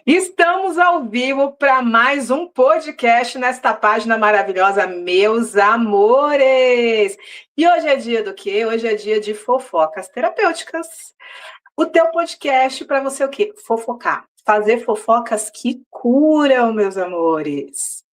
Estamos ao vivo para mais um podcast nesta página maravilhosa, meus amores. E hoje é dia do quê? Hoje é dia de fofocas terapêuticas. O teu podcast para você o quê? Fofocar. Fazer fofocas que curam, meus amores.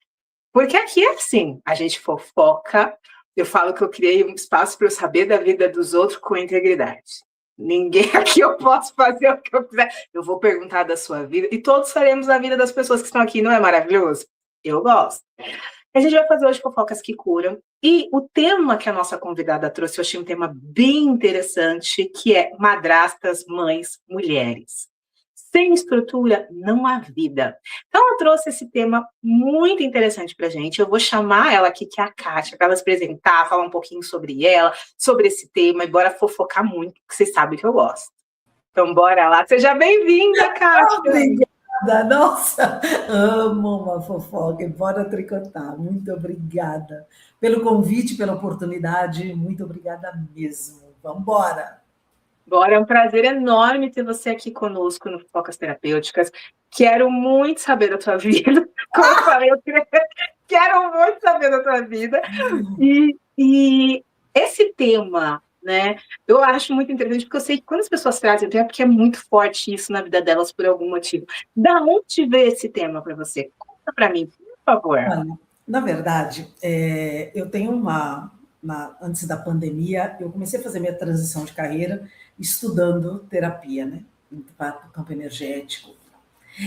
Porque aqui é assim, a gente fofoca. Eu falo que eu criei um espaço para eu saber da vida dos outros com integridade. Ninguém aqui eu posso fazer o que eu quiser. Eu vou perguntar da sua vida e todos faremos a vida das pessoas que estão aqui, não é maravilhoso? Eu gosto. A gente vai fazer hoje fofocas que curam. E o tema que a nossa convidada trouxe, eu achei um tema bem interessante, que é madrastas, mães, mulheres. Sem estrutura, não há vida. Então, ela trouxe esse tema muito interessante para a gente. Eu vou chamar ela aqui, que é a Kátia, para ela se apresentar, falar um pouquinho sobre ela, sobre esse tema, e bora fofocar muito, porque vocês sabem que eu gosto. Então, bora lá. Seja bem-vinda, Kátia. Obrigada, nossa, amo uma fofoca, e bora tricotar. Muito obrigada pelo convite, pela oportunidade, muito obrigada mesmo. Vamos embora. Bora, é um prazer enorme ter você aqui conosco no Fofocas Terapêuticas. Quero muito saber da tua vida. Como eu falei, quero muito saber da tua vida. E esse tema, né, eu acho muito interessante, porque eu sei que quando as pessoas trazem o tema, é porque é muito forte isso na vida delas por algum motivo. Da onde veio esse tema para você? Conta para mim, por favor. Olha, na verdade, eu tenho antes da pandemia, eu comecei a fazer minha transição de carreira estudando terapia, né, para o campo energético.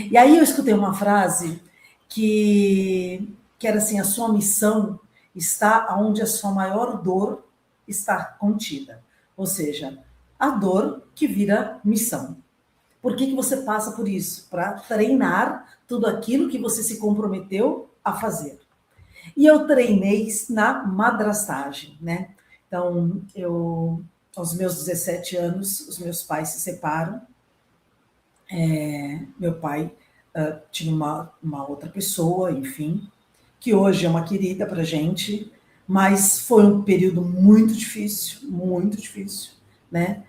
E aí eu escutei uma frase que era assim: a sua missão está onde a sua maior dor está contida. Ou seja, a dor que vira missão. Por que você passa por isso? Para treinar tudo aquilo que você se comprometeu a fazer. E eu treinei na madrastagem, né? Então, aos meus 17 anos, os meus pais se separam. Meu pai tinha uma outra pessoa, enfim, que hoje é uma querida para a gente, mas foi um período muito difícil, né?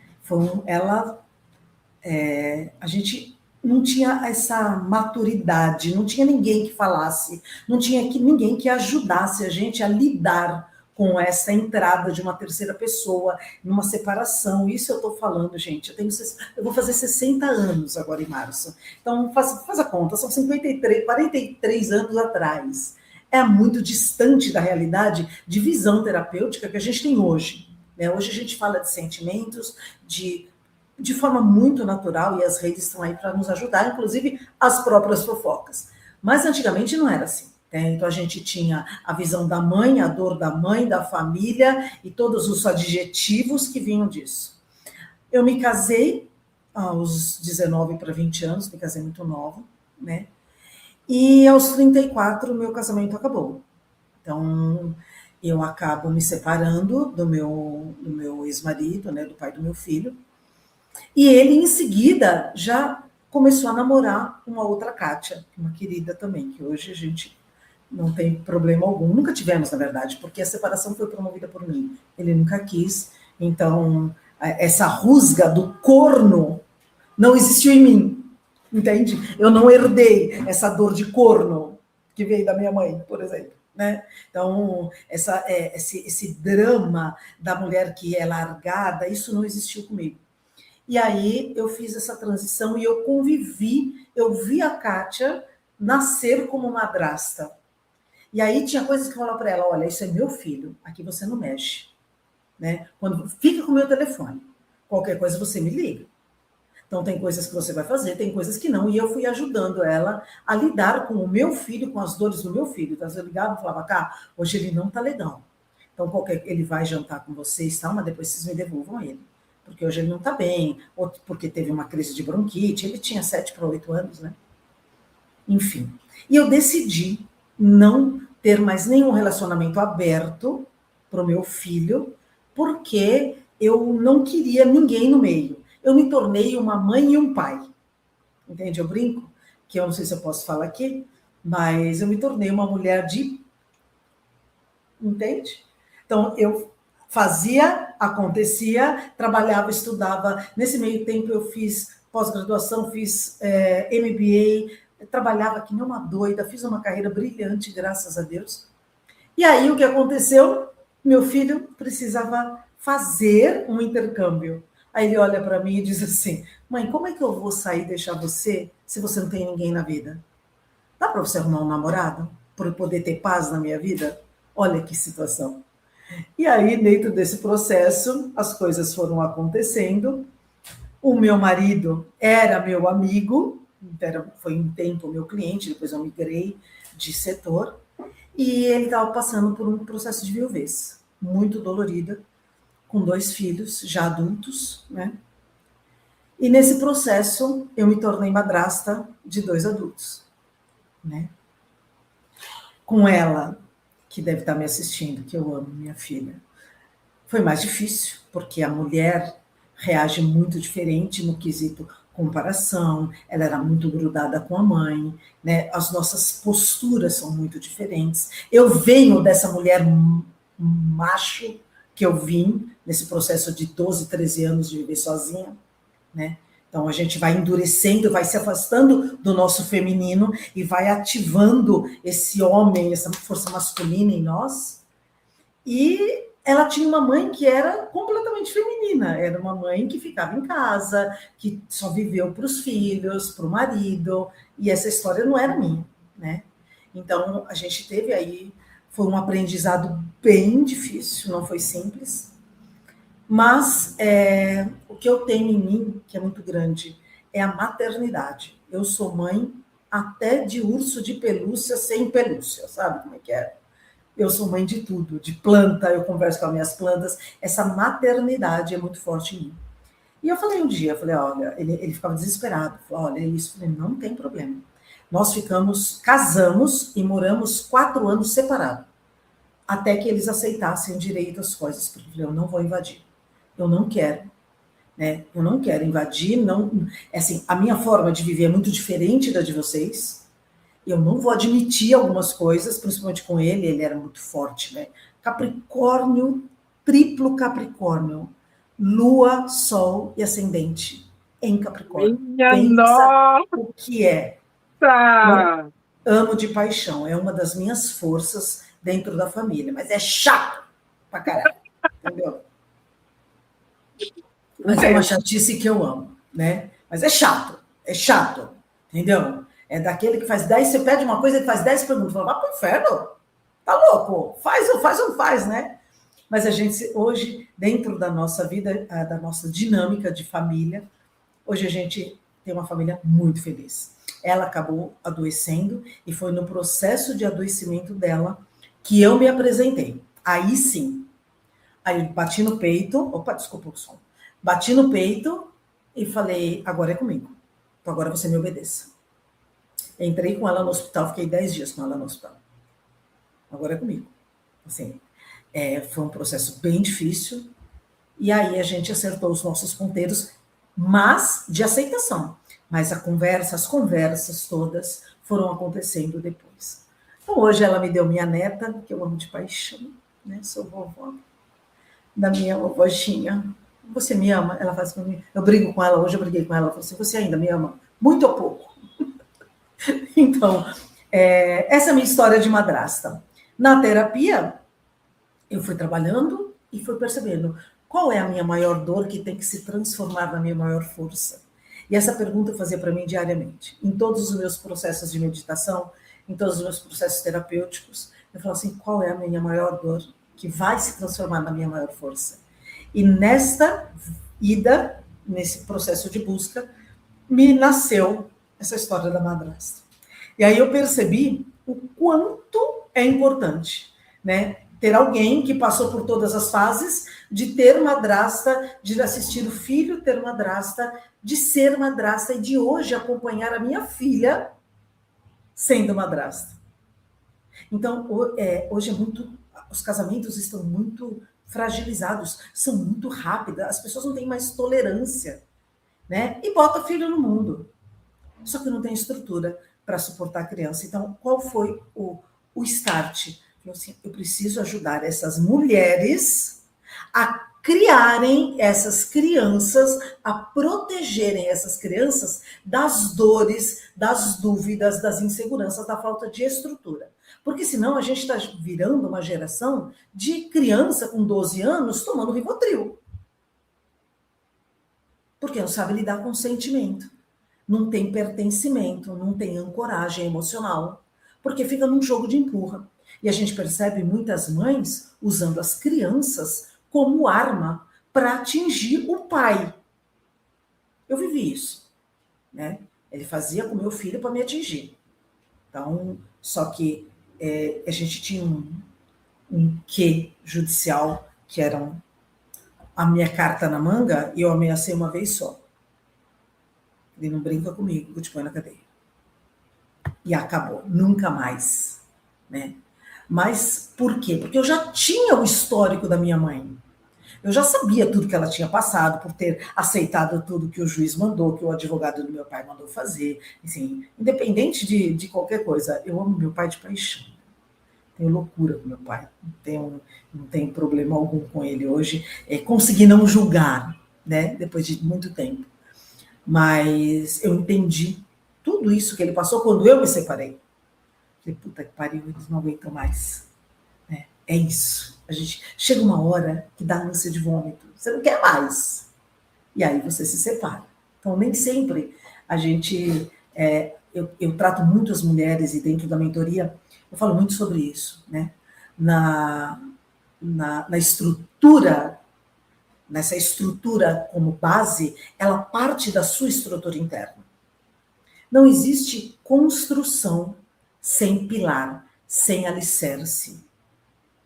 A gente não tinha essa maturidade, não tinha ninguém que falasse, não tinha ninguém que ajudasse a gente a lidar com essa entrada de uma terceira pessoa, numa separação. Isso eu estou falando, gente. Eu vou fazer 60 anos agora em março. Então, faz a conta, são 43 anos atrás. É muito distante da realidade de visão terapêutica que a gente tem hoje. Né? Hoje a gente fala de sentimentos, de forma muito natural, e as redes estão aí para nos ajudar, inclusive as próprias fofocas. Mas antigamente não era assim. Então a gente tinha a visão da mãe, a dor da mãe, da família e todos os adjetivos que vinham disso. Eu me casei aos 19 para 20 anos, me casei muito nova, né? E aos 34 meu casamento acabou. Então eu acabo me separando do meu ex-marido, né, do pai do meu filho. E ele, em seguida, já começou a namorar uma outra Kátia, uma querida também, que hoje a gente não tem problema algum. Nunca tivemos, na verdade, porque a separação foi promovida por mim. Ele nunca quis. Então, essa rusga do corno não existiu em mim, entende? Eu não herdei essa dor de corno que veio da minha mãe, por exemplo. Né? Então, esse drama da mulher que é largada, isso não existiu comigo. E aí eu fiz essa transição e eu convivi, eu vi a Kátia nascer como madrasta. E aí tinha coisas que eu falava para ela: olha, isso é meu filho, aqui você não mexe. Né? Fica com o meu telefone, qualquer coisa você me liga. Então tem coisas que você vai fazer, tem coisas que não. E eu fui ajudando ela a lidar com o meu filho, com as dores do meu filho. Então eu ligava e falava: cá, hoje ele não tá legal. Então ele vai jantar com vocês, tá? Mas depois vocês me devolvam ele. Porque hoje ele não está bem, ou porque teve uma crise de bronquite, ele tinha 7 para 8 anos, né? Enfim. E eu decidi não ter mais nenhum relacionamento aberto para o meu filho, porque eu não queria ninguém no meio. Eu me tornei uma mãe e um pai. Entende? Eu brinco, que eu não sei se eu posso falar aqui, mas eu me tornei uma mulher de... Entende? Então, eu fazia, acontecia, trabalhava, estudava. Nesse meio tempo eu fiz pós-graduação, fiz MBA, Eu trabalhava que nem uma doida, fiz uma carreira brilhante, graças a Deus. E aí o que aconteceu? Meu filho precisava fazer um intercâmbio. Aí ele olha para mim e diz assim: mãe, como é que eu vou sair e deixar você se você não tem ninguém na vida? Dá para você arrumar um namorado para eu poder ter paz na minha vida? Olha que situação. E aí, dentro desse processo, as coisas foram acontecendo. O meu marido era meu amigo, foi um tempo meu cliente, depois eu migrei de setor, e ele estava passando por um processo de viuvez, muito dolorida, com 2 filhos, já adultos, né? E nesse processo, eu me tornei madrasta de 2 adultos, né? Com ela, que deve estar me assistindo, que eu amo, minha filha. Foi mais difícil, porque a mulher reage muito diferente no quesito comparação, ela era muito grudada com a mãe, né? As nossas posturas são muito diferentes. Eu venho dessa mulher macho que eu vim nesse processo de 12, 13 anos de viver sozinha, né? Então a gente vai endurecendo, vai se afastando do nosso feminino e vai ativando esse homem, essa força masculina em nós. E ela tinha uma mãe que era completamente feminina, era uma mãe que ficava em casa, que só viveu para os filhos, para o marido, e essa história não era minha, né? Então a gente teve aí, foi um aprendizado bem difícil, não foi simples, mas o que eu tenho em mim, que é muito grande, é a maternidade. Eu sou mãe até de urso de pelúcia sem pelúcia, sabe como é que é? Eu sou mãe de tudo, de planta, eu converso com as minhas plantas. Essa maternidade é muito forte em mim. E eu falei um dia, eu falei, olha, ele ficava desesperado. Falou, olha, isso. Eu falei, não tem problema. Nós casamos e moramos 4 anos separados, até que eles aceitassem direito às coisas. Porque eu falei, eu não vou invadir. Eu não quero. Né? Eu não quero invadir. Não, assim, a minha forma de viver é muito diferente da de vocês. Eu não vou admitir algumas coisas, principalmente com ele era muito forte, né? Capricórnio, triplo Capricórnio, Lua, Sol e Ascendente em Capricórnio. Minha Pensa nossa! o que é. Eu amo de paixão, é uma das minhas forças dentro da família, mas é chato pra caralho, entendeu? Mas é uma chatice que eu amo, né? Mas é chato, entendeu? É daquele que faz 10, você pede uma coisa, ele faz 10 perguntas. Fala, vai pro inferno, tá louco? Faz ou não faz, né? Mas a gente, hoje, dentro da nossa vida, da nossa dinâmica de família, hoje a gente tem uma família muito feliz. Ela acabou adoecendo e foi no processo de adoecimento dela que eu me apresentei. Aí sim. Aí eu bati no peito, opa, desculpa o som. Bati no peito e falei, agora é comigo. Então agora você me obedeça. Entrei com ela no hospital, fiquei 10 dias com ela no hospital. Agora é comigo. Assim, foi um processo bem difícil. E aí a gente acertou os nossos ponteiros, mas de aceitação. Mas as conversas todas foram acontecendo depois. Então hoje ela me deu minha neta, que eu amo de paixão, né? Sou vovó da minha vovozinha. Você me ama? Ela faz para mim. Eu brigo com ela, hoje eu briguei com ela. Eu falei assim, você ainda me ama? Muito ou pouco? Então, essa é a minha história de madrasta. Na terapia, eu fui trabalhando e fui percebendo qual é a minha maior dor que tem que se transformar na minha maior força. E essa pergunta eu fazia para mim diariamente. Em todos os meus processos de meditação, em todos os meus processos terapêuticos, eu falo assim, qual é a minha maior dor que vai se transformar na minha maior força? E nesta ida, nesse processo de busca, me nasceu essa história da madrasta. E aí eu percebi o quanto é importante, né? Ter alguém que passou por todas as fases de ter madrasta, de assistir o filho ter madrasta, de ser madrasta e de hoje acompanhar a minha filha sendo madrasta. Então, hoje os casamentos estão muito fragilizados, são muito rápidos, as pessoas não têm mais tolerância, né? E bota filho no mundo. Só que não tem estrutura para suportar a criança. Então, qual foi o start? Falei assim, eu preciso ajudar essas mulheres a criarem essas crianças, a protegerem essas crianças das dores, das dúvidas, das inseguranças, da falta de estrutura. Porque senão a gente está virando uma geração de criança com 12 anos tomando Rivotril. Porque não sabe lidar com sentimento. Não tem pertencimento, não tem ancoragem emocional. Porque fica num jogo de empurra. E a gente percebe muitas mães usando as crianças como arma para atingir o pai. Eu vivi isso, né? Ele fazia com meu filho para me atingir. Então, só que a gente tinha um quê judicial, que era a minha carta na manga, e eu ameacei uma vez só. Ele não brinca comigo, eu te ponho na cadeia. E acabou, nunca mais, né? Mas por quê? Porque eu já tinha o histórico da minha mãe. Eu já sabia tudo que ela tinha passado por ter aceitado tudo que o juiz mandou, que o advogado do meu pai mandou fazer. Assim, independente de qualquer coisa, eu amo meu pai de paixão. Tenho loucura com meu pai. Não tenho problema algum com ele hoje. Consegui não julgar, né? Depois de muito tempo. Mas eu entendi tudo isso que ele passou quando eu me separei. Falei, puta que pariu, eles não aguentam mais. É isso. A gente chega uma hora que dá ânsia de vômito. Você não quer mais. E aí você se separa. Então, nem sempre a gente... eu trato muito as mulheres e dentro da mentoria eu falo muito sobre isso, né? Na estrutura, nessa estrutura como base, ela parte da sua estrutura interna. Não existe construção sem pilar, sem alicerce.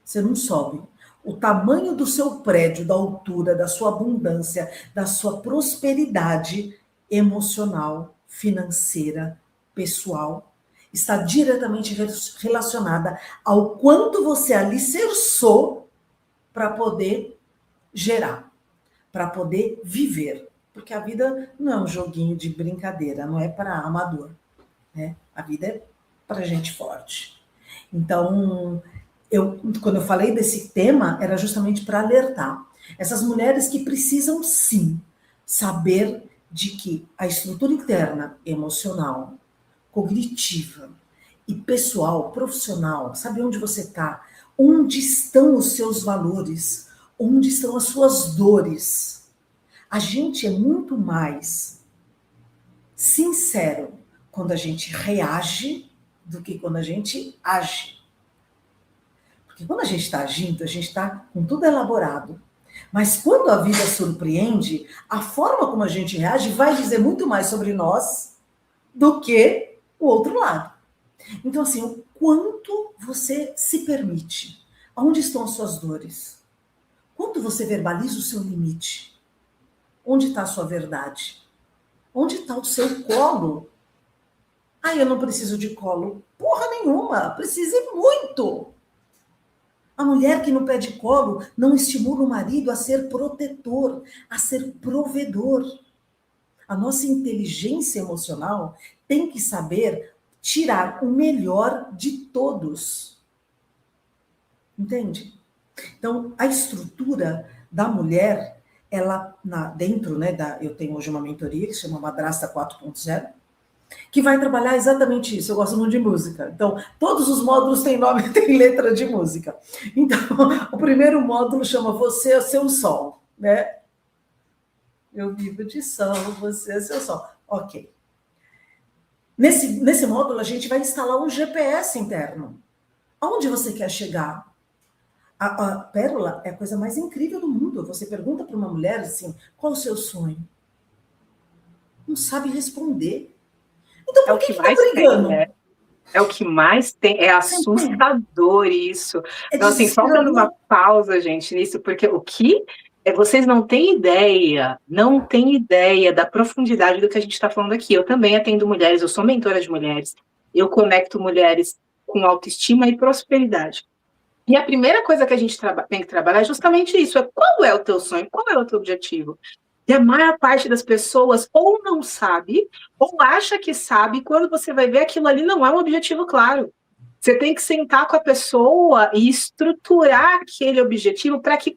Você não sobe. O tamanho do seu prédio, da altura, da sua abundância, da sua prosperidade emocional, financeira, pessoal, está diretamente relacionada ao quanto você alicerçou para poder gerar, para poder viver. Porque a vida não é um joguinho de brincadeira, não é para amador, né? A vida é para gente forte. Então, quando eu falei desse tema, era justamente para alertar essas mulheres que precisam, sim, saber de que a estrutura interna, emocional, cognitiva e pessoal, profissional, sabe onde você está, onde estão os seus valores, onde estão as suas dores. A gente é muito mais sincero quando a gente reage do que quando a gente age. Porque quando a gente está agindo, a gente está com tudo elaborado. Mas quando a vida surpreende, a forma como a gente reage vai dizer muito mais sobre nós do que o outro lado. Então, assim, o quanto você se permite? Onde estão as suas dores? Quanto você verbaliza o seu limite? Onde está a sua verdade? Onde está o seu colo? Ah, eu não preciso de colo. Porra nenhuma, precisa muito. A mulher que não pede colo não estimula o marido a ser protetor, a ser provedor. A nossa inteligência emocional tem que saber tirar o melhor de todos. Entende? Então, a estrutura da mulher, ela, dentro, né, eu tenho hoje uma mentoria que se chama Madrasta 4.0, que vai trabalhar exatamente isso. Eu gosto muito de música. Então, todos os módulos têm nome, têm letra de música. Então, o primeiro módulo chama Você é Seu Sol, né? Eu vivo de sol, você é seu sol. Ok. Nesse módulo, a gente vai instalar um GPS interno. Aonde você quer chegar? A pérola é a coisa mais incrível do mundo. Você pergunta para uma mulher assim, qual o seu sonho? Não sabe responder. Então, por que tá brigando? Tem, né? É o que mais tem, é assustador isso. Então, assim, só dando uma pausa, gente, nisso, porque o que vocês não têm ideia da profundidade do que a gente está falando aqui. Eu também atendo mulheres, eu sou mentora de mulheres, eu conecto mulheres com autoestima e prosperidade. E a primeira coisa que a gente tem que trabalhar é justamente isso, qual é o teu sonho, qual é o teu objetivo? E a maior parte das pessoas ou não sabe, ou acha que sabe, quando você vai ver aquilo ali não é um objetivo claro. Você tem que sentar com a pessoa e estruturar aquele objetivo para que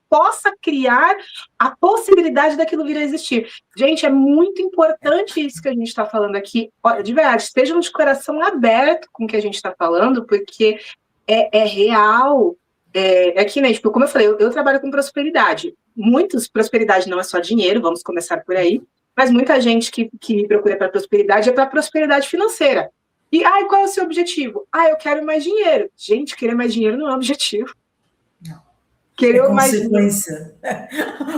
possa criar a possibilidade daquilo vir a existir. Gente, é muito importante isso que a gente está falando aqui. Olha, de verdade, estejam de coração aberto com o que a gente está falando, porque é real. É que, né, tipo, como eu falei, eu trabalho com prosperidade. Prosperidade não é só dinheiro, vamos começar por aí, mas muita gente que me procura para prosperidade é para prosperidade financeira. E, qual é o seu objetivo? Eu quero mais dinheiro. Gente, querer mais dinheiro não é objetivo. Não. Querer mais consequência.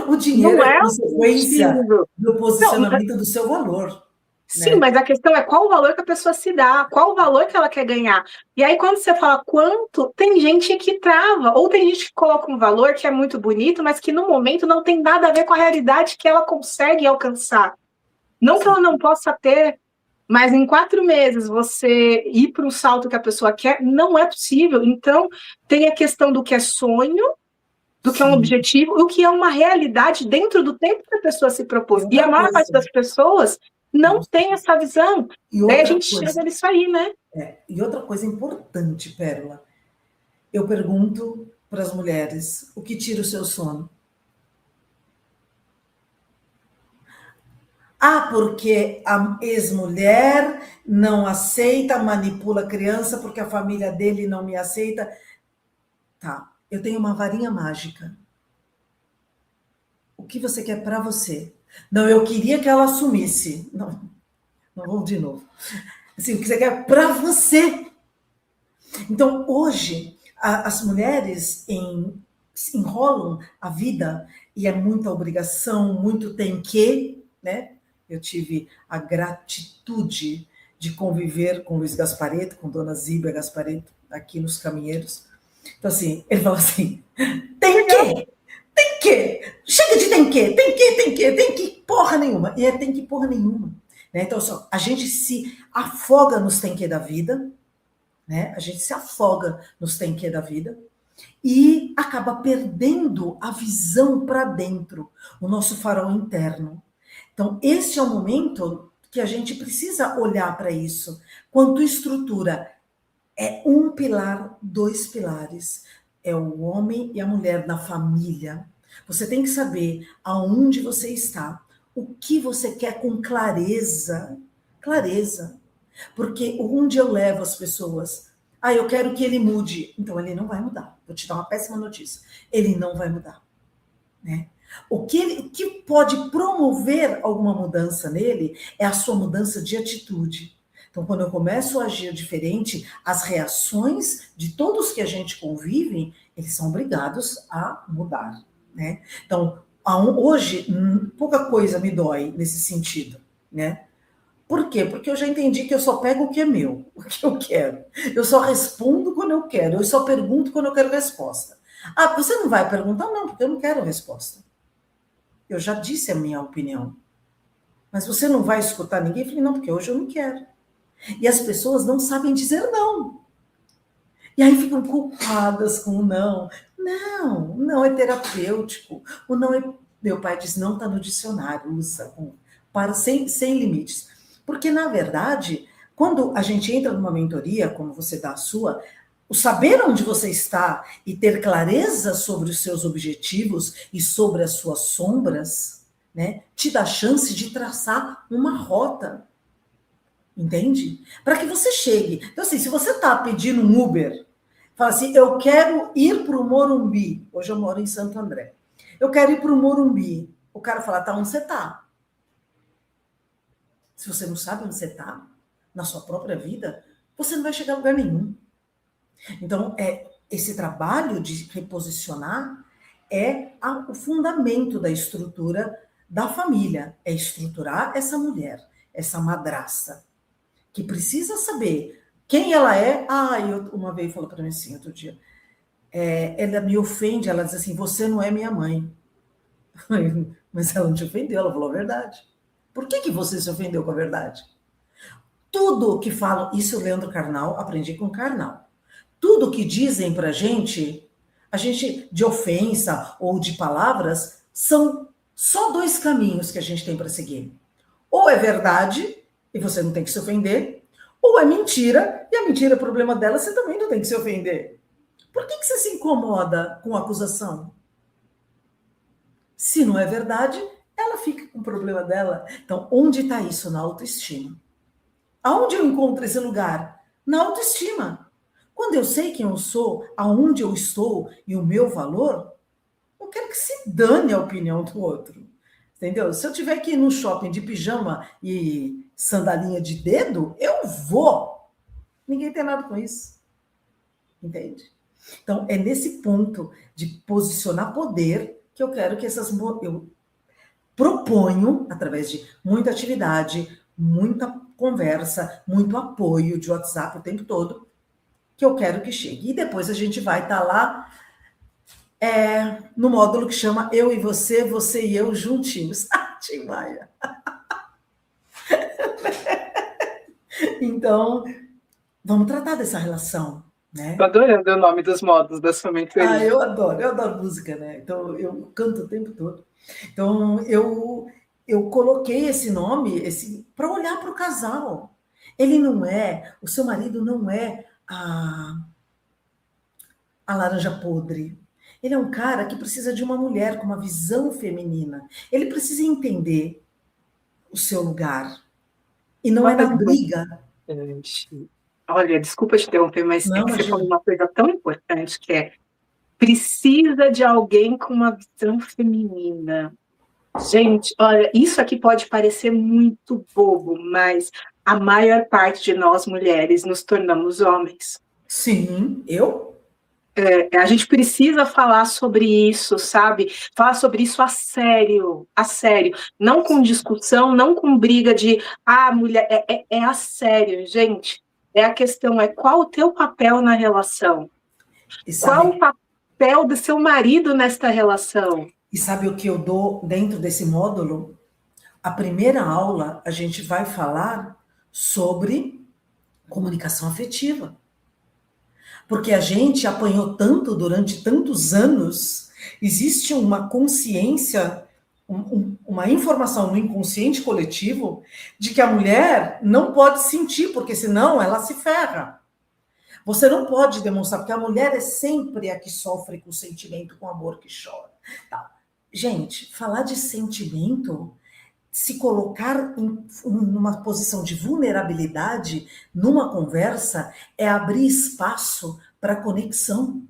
O dinheiro não é consequência objetivo. do posicionamento do seu valor. Sim, mas a questão é qual o valor que a pessoa se dá, qual o valor que ela quer ganhar. E aí, quando você fala quanto, tem gente que trava, ou tem gente que coloca um valor que é muito bonito, mas que no momento não tem nada a ver com a realidade que ela consegue alcançar. Não que ela não possa ter, mas em 4 meses você ir para um salto que a pessoa quer, não é possível. Então, tem a questão do que é sonho, do que é um objetivo, e o que é uma realidade dentro do tempo que a pessoa se propôs. E a maior parte das pessoas não tem essa visão. Daí a gente chega nisso aí, né? E outra coisa importante, Pérola, eu pergunto para as mulheres, o que tira o seu sono? Porque a ex-mulher não aceita, manipula a criança porque a família dele não me aceita. Tá, eu tenho uma varinha mágica. O que você quer para você? Não, eu queria que ela assumisse. Não vamos de novo. Assim, o que você quer para você? Então, hoje, as mulheres enrolam a vida e é muita obrigação, muito tem que, né? Eu tive a gratitude de conviver com Luiz Gasparetto, com Dona Zíbia Gasparetto, aqui nos Caminheiros. Então, assim, ele fala assim, tem que, chega de tem que, porra nenhuma. E tem que porra nenhuma. Né? Então, a gente se afoga nos tem que da vida, né? A gente se afoga nos tem que da vida e acaba perdendo a visão para dentro, o nosso farol interno. Então, este é o momento que a gente precisa olhar para isso. Quanto estrutura, é um pilar, 2 pilares. É o homem e a mulher na família. Você tem que saber aonde você está, o que você quer com clareza. Clareza. Porque onde eu levo as pessoas? Eu quero que ele mude. Então, ele não vai mudar. Vou te dar uma péssima notícia. Ele não vai mudar. Né? O que pode promover alguma mudança nele é a sua mudança de atitude. Então, quando eu começo a agir diferente, as reações de todos que a gente convive, eles são obrigados a mudar. Né? Então, hoje, pouca coisa me dói nesse sentido. Né? Por quê? Porque eu já entendi que eu só pego o que é meu, o que eu quero. Eu só respondo quando eu quero, eu só pergunto quando eu quero resposta. Você não vai perguntar? Não, porque eu não quero resposta. Eu já disse a minha opinião. Mas você não vai escutar ninguém? Eu falei, não, porque hoje eu não quero. E as pessoas não sabem dizer não. E aí ficam culpadas com o não. Não é terapêutico. O não é... Meu pai diz, não está no dicionário, usa sem limites. Porque, na verdade, quando a gente entra numa mentoria, como você dá a sua, o saber onde você está e ter clareza sobre os seus objetivos e sobre as suas sombras, né, te dá chance de traçar uma rota. Entende? Para que você chegue. Então, assim, se você está pedindo um Uber, fala assim, eu quero ir para o Morumbi. Hoje eu moro em Santo André. Eu quero ir para o Morumbi. O cara fala, tá onde você está? Se você não sabe onde você está, na sua própria vida, você não vai chegar a lugar nenhum. Então, esse trabalho de reposicionar é o fundamento da estrutura da família. É estruturar essa mulher, essa madrasta, que precisa saber quem ela é. Uma vez falou para mim assim, outro dia, ela me ofende, ela diz assim, você não é minha mãe. Mas ela não te ofendeu, ela falou a verdade. Por que você se ofendeu com a verdade? Tudo que falam, isso eu, Leandro Carnal, aprendi com Carnal. Tudo que dizem pra gente, a gente, de ofensa ou de palavras, são só 2 caminhos que a gente tem para seguir. Ou é verdade, e você não tem que se ofender, ou é mentira, e a mentira é problema dela, você também não tem que se ofender. Por que você se incomoda com a acusação? Se não é verdade, ela fica com o problema dela. Então, onde está isso? Na autoestima. Aonde eu encontro esse lugar? Na autoestima. Quando eu sei quem eu sou, aonde eu estou e o meu valor, eu quero que se dane a opinião do outro. Entendeu? Se eu tiver que ir no shopping de pijama e sandalinha de dedo, eu vou. Ninguém tem nada com isso. Entende? Então, é nesse ponto de posicionar poder que eu quero que eu proponho, através de muita atividade, muita conversa, muito apoio de WhatsApp o tempo todo, que eu quero que chegue. E depois a gente vai estar lá no módulo que chama Eu e você e eu juntinhos. Tim Maia. Então, vamos tratar dessa relação, né? Tô adorando o nome dos módulos da sua mentoria. Eu adoro música, né? Então, eu canto o tempo todo. Então, eu coloquei esse nome para olhar para o casal. O seu marido não é a laranja podre. Ele é um cara que precisa de uma mulher com uma visão feminina. Ele precisa entender o seu lugar. E não é na briga. Olha, desculpa te interromper, mas Não, você falou uma coisa tão importante que é precisa de alguém com uma visão feminina. Gente, olha, isso aqui pode parecer muito bobo, mas a maior parte de nós mulheres nos tornamos homens. Sim, eu? A gente precisa falar sobre isso, sabe? Falar sobre isso a sério, não com discussão, não com briga de mulher, é a sério, gente. A questão é qual o teu papel na relação? Qual o papel do seu marido nesta relação? E sabe o que eu dou dentro desse módulo? A primeira aula, a gente vai falar sobre comunicação afetiva. Porque a gente apanhou tanto durante tantos anos, existe uma consciência, uma informação no inconsciente coletivo de que a mulher não pode sentir, porque senão ela se ferra. Você não pode demonstrar, porque a mulher é sempre a que sofre com o sentimento, com o amor que chora. Tá. Gente, falar de sentimento, se colocar numa posição de vulnerabilidade numa conversa, é abrir espaço para conexão.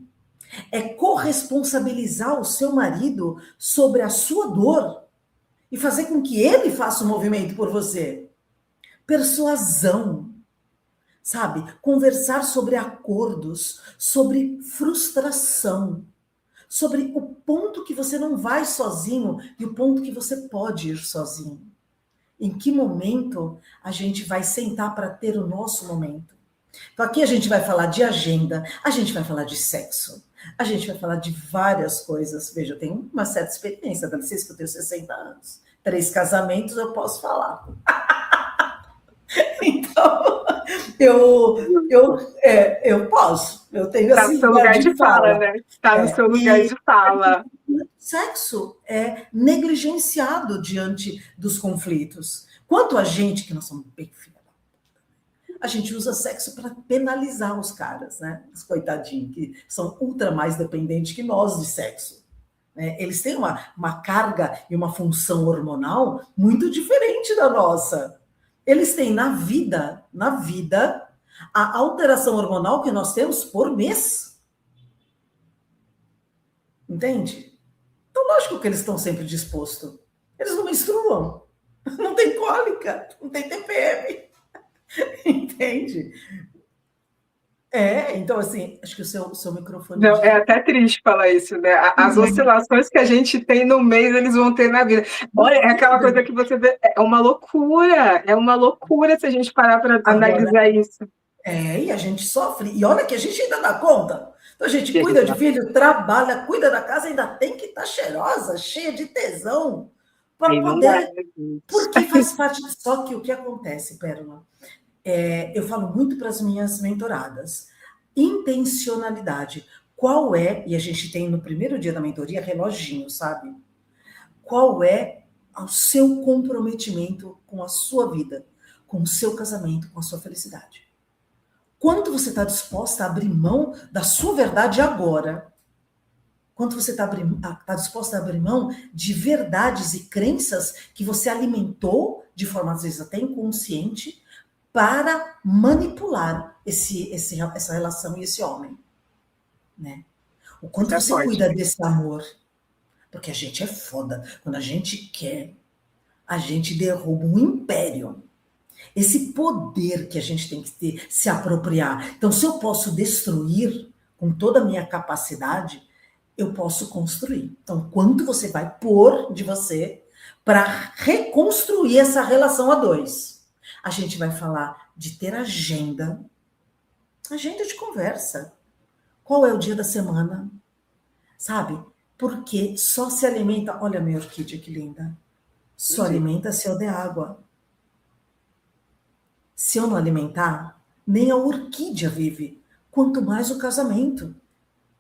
É corresponsabilizar o seu marido sobre a sua dor e fazer com que ele faça o movimento por você. Persuasão. Sabe? Conversar sobre acordos, sobre frustração, sobre o ponto que você não vai sozinho e o ponto que você pode ir sozinho. Em que momento a gente vai sentar para ter o nosso momento? Então aqui a gente vai falar de agenda, a gente vai falar de sexo, a gente vai falar de várias coisas. Veja, eu tenho uma certa experiência, dá licença que eu tenho 60 anos. 3 casamentos eu posso falar. Então, eu posso. Eu tenho assim. Está no seu lugar de fala, né? Está no seu lugar de fala. Sexo é negligenciado diante dos conflitos. Quanto a gente, que nós somos bem filha da puta, a gente usa sexo para penalizar os caras, né? Os coitadinhos, que são ultra mais dependentes que nós de sexo. Eles têm uma carga e uma função hormonal muito diferente da nossa. Eles têm na vida, a alteração hormonal que nós temos por mês. Entende? Então, lógico que eles estão sempre dispostos. Eles não menstruam, não tem cólica, não tem TPM. Entende? Então, assim, acho que o seu microfone... Não, é até triste falar isso, né? As oscilações que a gente tem no mês, eles vão ter na vida. Olha, é aquela coisa que você vê, é uma loucura se a gente parar para analisar isso. E a gente sofre, e olha que a gente ainda dá conta. Então a gente cuida de filho, trabalha, cuida da casa, ainda tem que estar cheirosa, cheia de tesão, para poder... Porque faz parte... Só que o que acontece, Pérola, eu falo muito para as minhas mentoradas, intencionalidade. Qual é, e a gente tem no primeiro dia da mentoria, reloginho, sabe? Qual é o seu comprometimento com a sua vida, com o seu casamento, com a sua felicidade? Quanto você está disposta a abrir mão da sua verdade agora? quanto você está disposta a abrir mão de verdades e crenças que você alimentou, de forma às vezes até inconsciente, para manipular essa relação e esse homem, né? O quanto você cuida desse amor, porque a gente é foda. Quando a gente quer, a gente derruba um império. Esse poder que a gente tem que ter, se apropriar. Então, se eu posso destruir com toda a minha capacidade, eu posso construir. Então, quanto você vai pôr de você para reconstruir essa relação a dois? A gente vai falar de ter agenda de conversa. Qual é o dia da semana? Sabe? Porque só se alimenta... Olha a minha orquídea, que linda. Só alimenta se eu der água. Se eu não alimentar, nem a orquídea vive. Quanto mais o casamento,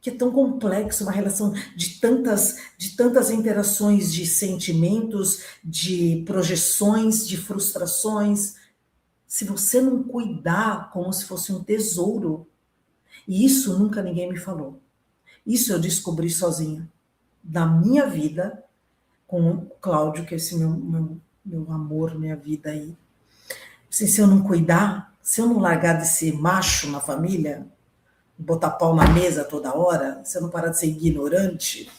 que é tão complexo, uma relação de tantas interações de sentimentos, de projeções, de frustrações. Se você não cuidar como se fosse um tesouro, e isso nunca ninguém me falou. Isso eu descobri sozinha, da minha vida, com o Cláudio, que é esse meu amor, minha vida aí. Se eu não cuidar, se eu não largar de ser macho na família, botar pau na mesa toda hora, se eu não parar de ser ignorante,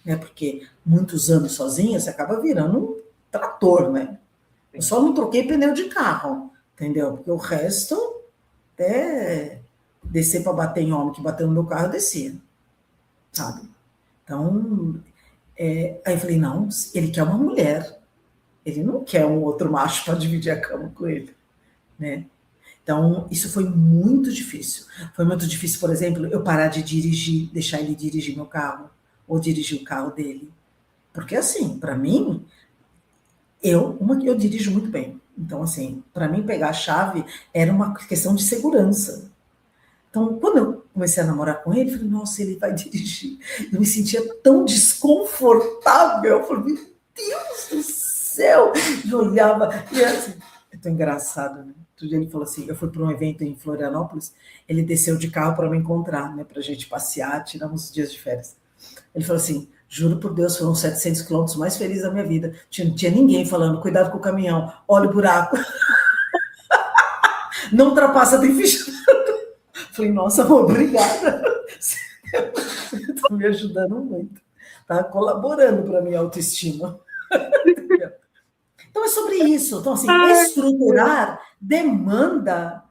né? Porque muitos anos sozinha, você acaba virando um trator, né? Eu só não troquei pneu de carro, entendeu? Porque o resto, até descer para bater em homem que bateu no meu carro, eu descia, sabe? Então, aí eu falei, não, ele quer uma mulher, ele não quer um outro macho para dividir a cama com ele, né? Então, isso foi muito difícil. Foi muito difícil, por exemplo, eu parar de dirigir, deixar ele dirigir meu carro, ou dirigir o carro dele. Porque, assim, para mim, eu dirijo muito bem. Então, assim, para mim, pegar a chave era uma questão de segurança. Então, quando eu comecei a namorar com ele, eu falei, nossa, ele vai dirigir. Eu me sentia tão desconfortável. Eu falei, meu Deus do céu! Eu olhava, e assim, é tão engraçado, né? Outro dia ele falou assim, eu fui para um evento em Florianópolis, ele desceu de carro para me encontrar, né, para a gente passear, tirar uns dias de férias. Ele falou assim, juro por Deus, foram 700 quilômetros mais felizes da minha vida. Não tinha ninguém falando, cuidado com o caminhão, olha o buraco. Não ultrapassa, tem ficha. Falei, nossa, amor, obrigada. Você está me ajudando muito. Está colaborando para a minha autoestima. Então, é sobre isso. Então, assim, estruturar demanda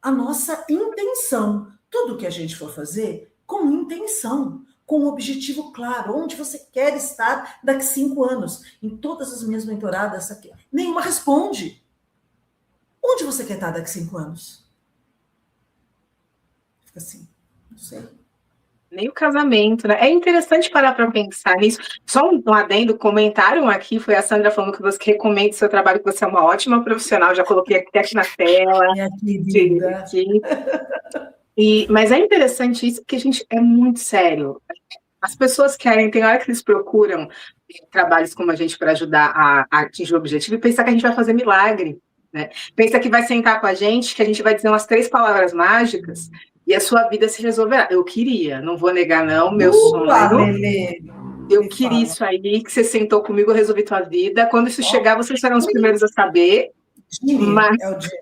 a nossa intenção. Tudo que a gente for fazer, com intenção, com um objetivo claro. Onde você quer estar daqui 5 anos? Em todas as minhas mentoradas, aqui, nenhuma responde. Onde você quer estar daqui 5 anos? Fica assim, não sei. Nem o casamento, né? É interessante parar para pensar nisso. Só um adendo, comentário aqui, foi a Sandra falando que você recomenda o seu trabalho, que você é uma ótima profissional, já coloquei aqui na tela. Minha querida. Mas é interessante isso, porque a gente é muito sério. As pessoas querem, tem hora que eles procuram trabalhos como a gente para ajudar a atingir o objetivo e pensar que a gente vai fazer milagre, né? Pensa que vai sentar com a gente, que a gente vai dizer umas 3 palavras mágicas e a sua vida se resolverá. Eu queria, não vou negar não, meu sonho. Lelê. Eu queria isso aí, que você sentou comigo, eu resolvi tua vida. Quando isso chegar, vocês serão os primeiros a saber. Mas... é o dia.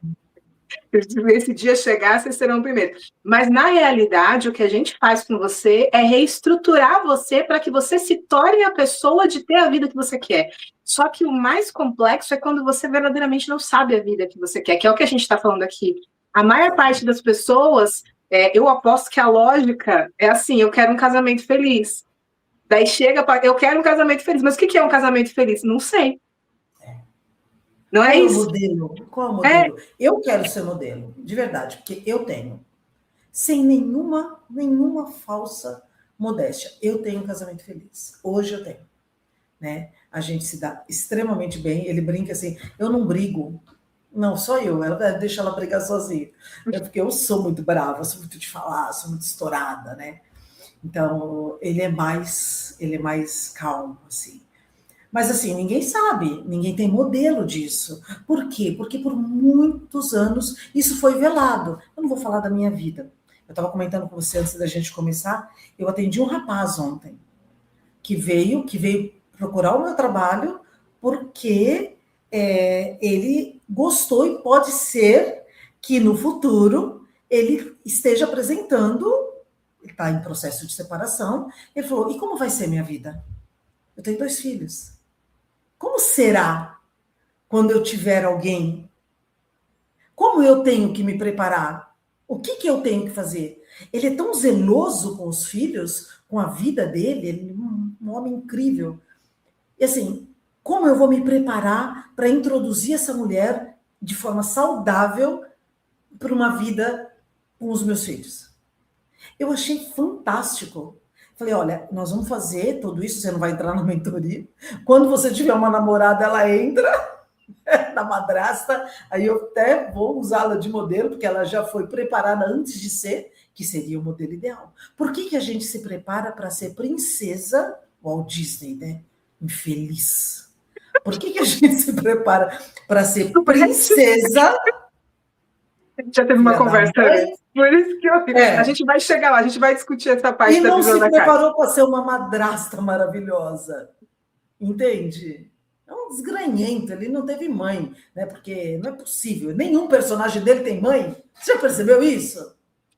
Esse dia chegar, vocês serão o primeiro. Mas, na realidade, o que a gente faz com você é reestruturar você para que você se torne a pessoa de ter a vida que você quer. Só que o mais complexo é quando você verdadeiramente não sabe a vida que você quer, que é o que a gente está falando aqui. A maior parte das pessoas, eu aposto que a lógica é assim, eu quero um casamento feliz. Daí chega, eu quero um casamento feliz. Mas o que é um casamento feliz? Não sei. Não é isso? Qual é o modelo? Eu quero ser modelo, de verdade, porque eu tenho. Sem nenhuma falsa modéstia. Eu tenho um casamento feliz. Hoje eu tenho. Né? A gente se dá extremamente bem. Ele brinca assim, eu não brigo. Não, só eu. Ela deixa ela brigar sozinha. É porque eu sou muito brava, sou muito de falar, sou muito estourada, né? Então, ele é mais calmo, assim. Mas, assim, ninguém sabe, ninguém tem modelo disso. Por quê? Porque por muitos anos isso foi velado. Eu não vou falar da minha vida. Eu estava comentando com você antes da gente começar, eu atendi um rapaz ontem. que veio procurar o meu trabalho porque ele gostou e pode ser que no futuro ele esteja apresentando, ele está em processo de separação, ele falou, e como vai ser minha vida? Eu tenho 2 filhos. Como será quando eu tiver alguém? Como eu tenho que me preparar? O que eu tenho que fazer? Ele é tão zeloso com os filhos, com a vida dele, ele é um homem incrível. E assim, como eu vou me preparar para introduzir essa mulher de forma saudável para uma vida com os meus filhos? Eu achei fantástico. Falei, olha, nós vamos fazer tudo isso, você não vai entrar na mentoria. Quando você tiver uma namorada, ela entra na madrasta, aí eu até vou usá-la de modelo, porque ela já foi preparada antes de ser, que seria o modelo ideal. Por que a gente se prepara para ser princesa Walt Disney, né? Infeliz. Por que a gente se prepara para ser princesa? A gente já teve uma conversa antes. Por isso que a gente vai chegar lá, a gente vai discutir essa parte da visão da casa. E não se preparou para ser uma madrasta maravilhosa. Entende? É um desgranhento, ele não teve mãe, né? Porque não é possível. Nenhum personagem dele tem mãe. Você já percebeu isso?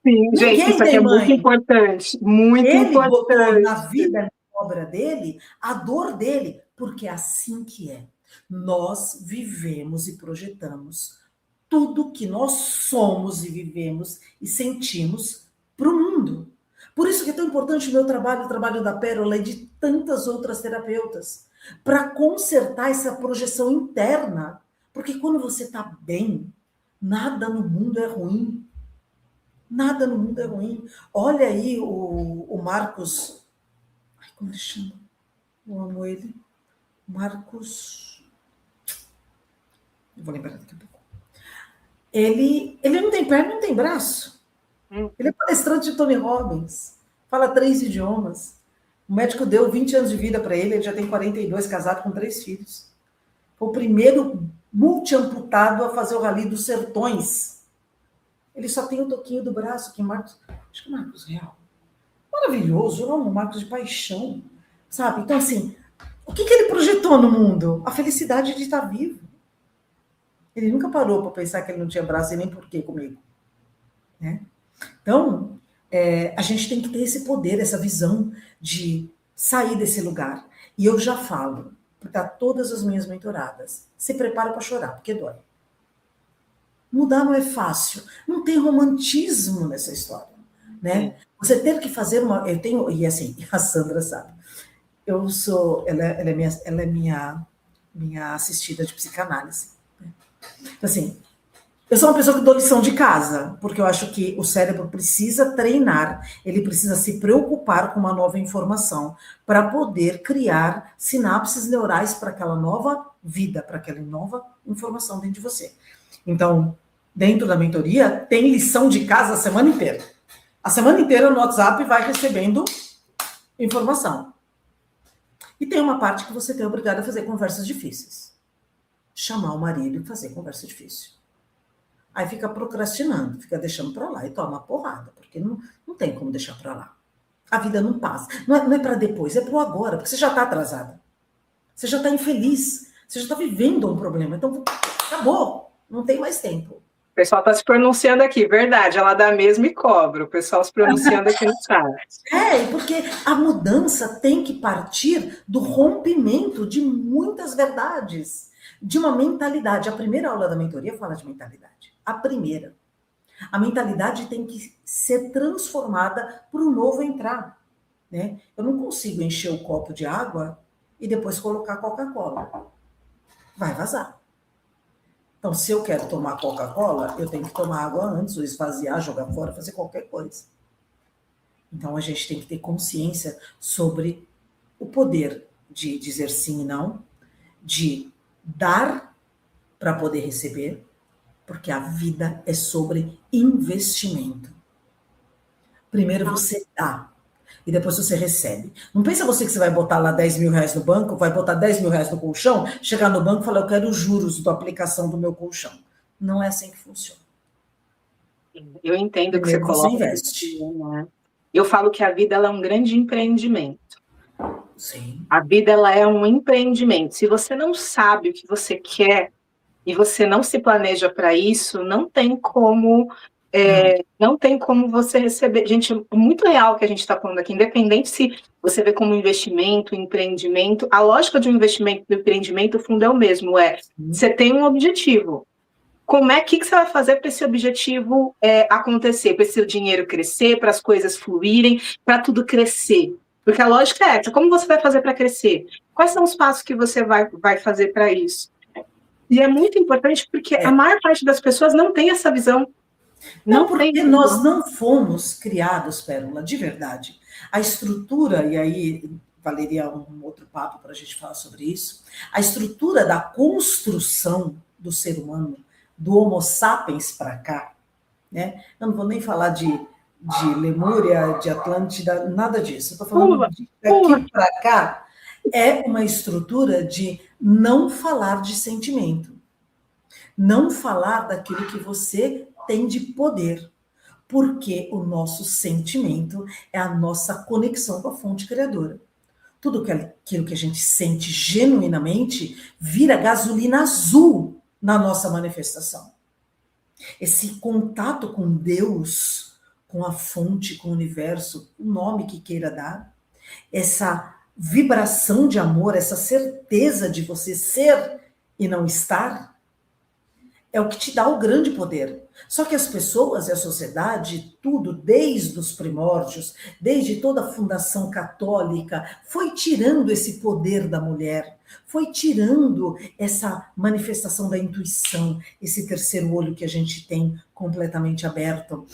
Sim, ninguém gente, isso aqui é mãe. Muito importante. Muito ele importante. Botou na vida, na obra dele, a dor dele, porque é assim que é. Nós vivemos e projetamos tudo que nós somos e vivemos e sentimos para o mundo. Por isso que é tão importante o meu trabalho, o trabalho da Pérola e de tantas outras terapeutas, para consertar essa projeção interna. Porque quando você está bem, nada no mundo é ruim. Nada no mundo é ruim. Olha aí o Marcos... Ai, como ele chama? Eu amo ele. Marcos... Eu vou lembrar daqui a pouco. Ele não tem perna, não tem braço. Ele é palestrante de Tony Robbins. Fala 3 idiomas. O médico deu 20 anos de vida para ele, ele já tem 42, casado com 3 filhos. Foi o primeiro multiamputado a fazer o Rally dos Sertões. Ele só tem o toquinho do braço, que Marcos... Acho que é Marcos Real. Maravilhoso, eu amo Marcos de paixão. Sabe? Então, assim, o que ele projetou no mundo? A felicidade de estar vivo. Ele nunca parou para pensar que ele não tinha braço e nem porquê comigo. Né? Então, a gente tem que ter esse poder, essa visão de sair desse lugar. E eu já falo para todas as minhas mentoradas, se prepara para chorar, porque dói. Mudar não é fácil. Não tem romantismo nessa história. Né? Você ter que fazer uma... Eu tenho... E assim, a Sandra sabe. Eu sou... Ela é minha assistida de psicanálise. Então, assim, eu sou uma pessoa que dou lição de casa, porque eu acho que o cérebro precisa treinar, ele precisa se preocupar com uma nova informação para poder criar sinapses neurais para aquela nova vida, para aquela nova informação dentro de você. Então, dentro da mentoria, tem lição de casa a semana inteira. A semana inteira no WhatsApp vai recebendo informação. E tem uma parte que você tem obrigado a fazer conversas difíceis. Chamar o marido e fazer conversa difícil. Aí fica procrastinando, fica deixando para lá e toma porrada, porque não tem como deixar para lá. A vida não passa. Não é para depois, é para o agora, porque você já está atrasada. Você já está infeliz, você já está vivendo um problema. Então, acabou, não tem mais tempo. O pessoal está se pronunciando aqui, verdade, ela dá mesmo e cobra. O pessoal se pronunciando aqui no chat. Porque a mudança tem que partir do rompimento de muitas verdades, de uma mentalidade. A primeira aula da mentoria fala de mentalidade. A primeira. A mentalidade tem que ser transformada para o novo entrar. Né? Eu não consigo encher o copo de água e depois colocar Coca-Cola. Vai vazar. Então, se eu quero tomar Coca-Cola, eu tenho que tomar água antes, ou esvaziar, jogar fora, fazer qualquer coisa. Então, a gente tem que ter consciência sobre o poder de dizer sim e não, de dar para poder receber, porque a vida é sobre investimento. Primeiro você dá, e depois você recebe. Não pensa você que você vai botar lá 10 mil reais no banco, vai botar 10 mil reais no colchão, chegar no banco e falar, eu quero os juros da aplicação do meu colchão. Não é assim que funciona. Eu entendo que você coloca. Você investe. Né? Eu falo que a vida ela é um grande empreendimento. Sim. A vida, ela é um empreendimento. Se você não sabe o que você quer e você não se planeja para isso, Não. não tem como você receber. Gente, é muito real o que a gente está falando aqui, independente se você vê como investimento, empreendimento, a lógica de um investimento e do empreendimento, o fundo é o mesmo, você tem um objetivo. Como é que você vai fazer para esse objetivo acontecer, para esse dinheiro crescer, para as coisas fluírem, para tudo crescer? Porque a lógica é essa, como você vai fazer para crescer? Quais são os passos que você vai fazer para isso? E é muito importante porque a maior parte das pessoas não tem essa visão. Não, porque nós não fomos criados, Pérola, de verdade. A estrutura, e aí valeria um outro papo para a gente falar sobre isso, a estrutura da construção do ser humano, do Homo sapiens para cá, né? Eu não vou nem falar de Lemúria, de Atlântida, nada disso. Eu estou falando de daqui para cá, é uma estrutura de não falar de sentimento, não falar daquilo que você tem de poder, porque o nosso sentimento é a nossa conexão com a fonte criadora. Tudo aquilo que a gente sente genuinamente vira gasolina azul na nossa manifestação. Esse contato com Deus, com a fonte, com o universo, o nome que queira dar, essa vibração de amor, essa certeza de você ser e não estar, é o que te dá o grande poder. Só que as pessoas e a sociedade, tudo, desde os primórdios, desde toda a fundação católica, foi tirando esse poder da mulher, foi tirando essa manifestação da intuição, esse terceiro olho que a gente tem completamente aberto.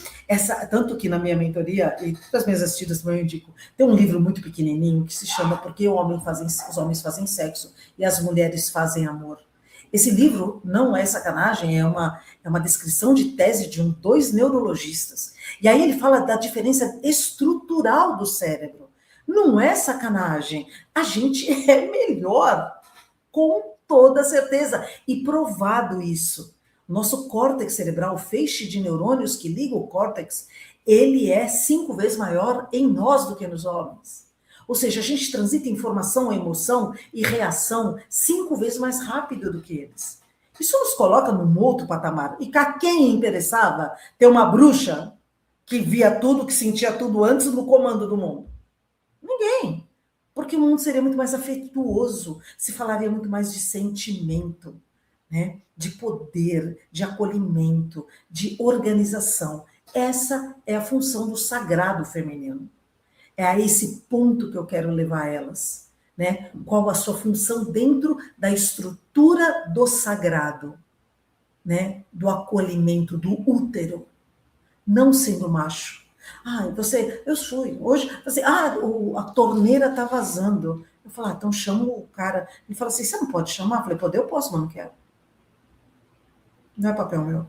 Tanto que na minha mentoria, e das minhas assistidas também eu indico, tem um livro muito pequenininho que se chama Por que os homens fazem sexo e as mulheres fazem amor. Esse livro não é sacanagem, é uma descrição de tese de dois neurologistas. E aí ele fala da diferença estrutural do cérebro. Não é sacanagem. A gente é melhor, com toda certeza. E provado isso. Nosso córtex cerebral, o feixe de neurônios que liga o córtex, ele é 5 vezes maior em nós do que nos homens. Ou seja, a gente transita informação, emoção e reação 5 vezes mais rápido do que eles. Isso nos coloca num outro patamar. E a quem interessava ter uma bruxa que via tudo, que sentia tudo antes no comando do mundo? Ninguém. Porque o mundo seria muito mais afetuoso, se falaria muito mais de sentimento, né? De poder, de acolhimento, de organização. Essa é a função do sagrado feminino. É a esse ponto que eu quero levar elas, né? Qual a sua função dentro da estrutura do sagrado, né? Do acolhimento, do útero, não sendo macho. Eu fui, hoje, a torneira tá vazando. Eu falo, então chama o cara. Ele fala assim, você não pode chamar? Eu falei, poder eu posso, mas não quero. Não é papel meu.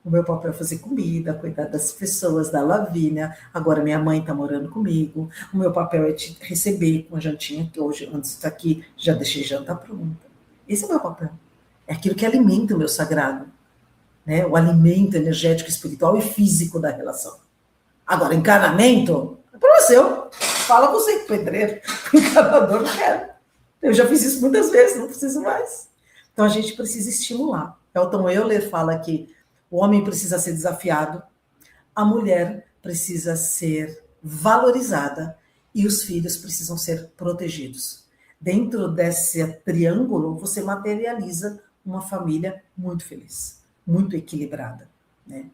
O meu papel é fazer comida, cuidar das pessoas, da Lavínia. Agora minha mãe está morando comigo. O meu papel é te receber com a jantinha, que hoje, antes de estar aqui, já deixei janta pronta. Esse é o meu papel. É aquilo que alimenta o meu sagrado. Né? O alimento energético, espiritual e físico da relação. Agora, encanamento, é para você. Fala você, pedreiro. Encanador, não quero. Eu já fiz isso muitas vezes, não preciso mais. Então, a gente precisa estimular. Elton Euler fala que o homem precisa ser desafiado, a mulher precisa ser valorizada e os filhos precisam ser protegidos. Dentro desse triângulo, você materializa uma família muito feliz, muito equilibrada, né?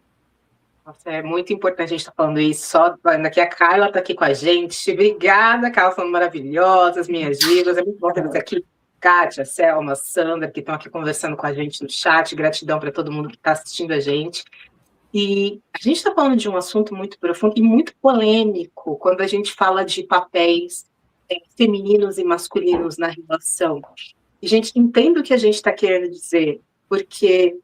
Nossa, é muito importante a gente estar falando isso. Só aqui a Carla está aqui com a gente. Obrigada, Carla, foram maravilhosas, minhas divas. É muito bom ter você aqui. Kátia, Selma, Sandra, que estão aqui conversando com a gente no chat. Gratidão para todo mundo que está assistindo a gente. E a gente está falando de um assunto muito profundo e muito polêmico quando a gente fala de papéis femininos e masculinos na relação. E, gente, entenda o que a gente está querendo dizer, porque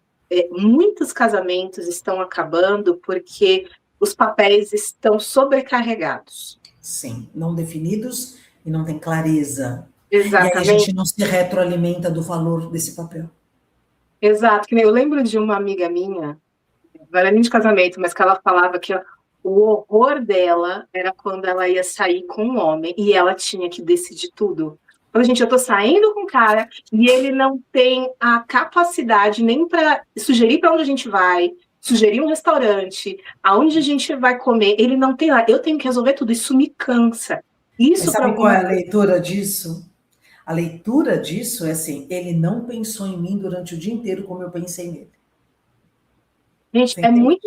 muitos casamentos estão acabando porque os papéis estão sobrecarregados. Sim, não definidos e não tem clareza. Exatamente. E aí a gente não se retroalimenta do valor desse papel. Exato. Eu lembro de uma amiga minha, não era nem de casamento, mas que ela falava que O horror dela era quando ela ia sair com um homem e ela tinha que decidir tudo. Então, gente, eu tô saindo com um cara e ele não tem a capacidade nem para sugerir para onde a gente vai, sugerir um restaurante, aonde a gente vai comer. Ele não tem lá. Eu tenho que resolver tudo. Isso me cansa. Mas Isso para sabe qual é algumas a leitura disso? A leitura disso é assim, ele não pensou em mim durante o dia inteiro como eu pensei nele. gente, Você entende?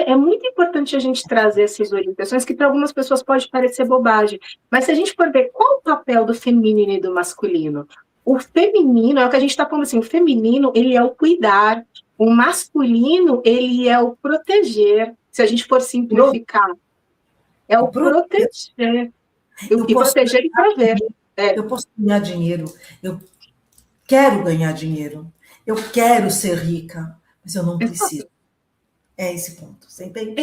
é muito importante a gente trazer essas orientações que para algumas pessoas pode parecer bobagem. Mas se a gente for ver qual o papel do feminino e do masculino, o feminino é o que a gente está falando assim, o feminino ele é o cuidar, o masculino ele é o proteger. Se a gente for simplificar, é o proteger. Eu E posso, proteger e prover. É. eu posso ganhar dinheiro, eu quero ganhar dinheiro, eu quero ser rica, mas eu não preciso. É esse ponto, você entende?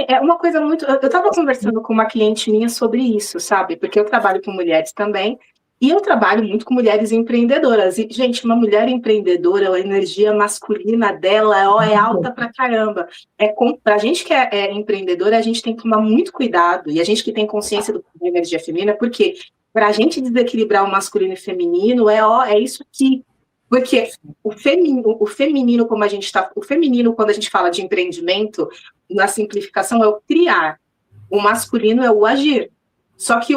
É uma coisa muito. Eu estava conversando com uma cliente minha sobre isso, sabe? Porque eu trabalho com mulheres também, e eu trabalho muito com mulheres empreendedoras. E, gente, uma mulher empreendedora, a energia masculina dela ó, é alta pra caramba. Pra gente que é empreendedora, a gente tem que tomar muito cuidado, e a gente que tem consciência da energia feminina, porque para a gente desequilibrar o masculino e feminino, é isso aqui. Porque o feminino, como a gente está. O feminino, quando a gente fala de empreendimento, na simplificação, é o criar. O masculino é o agir. Só que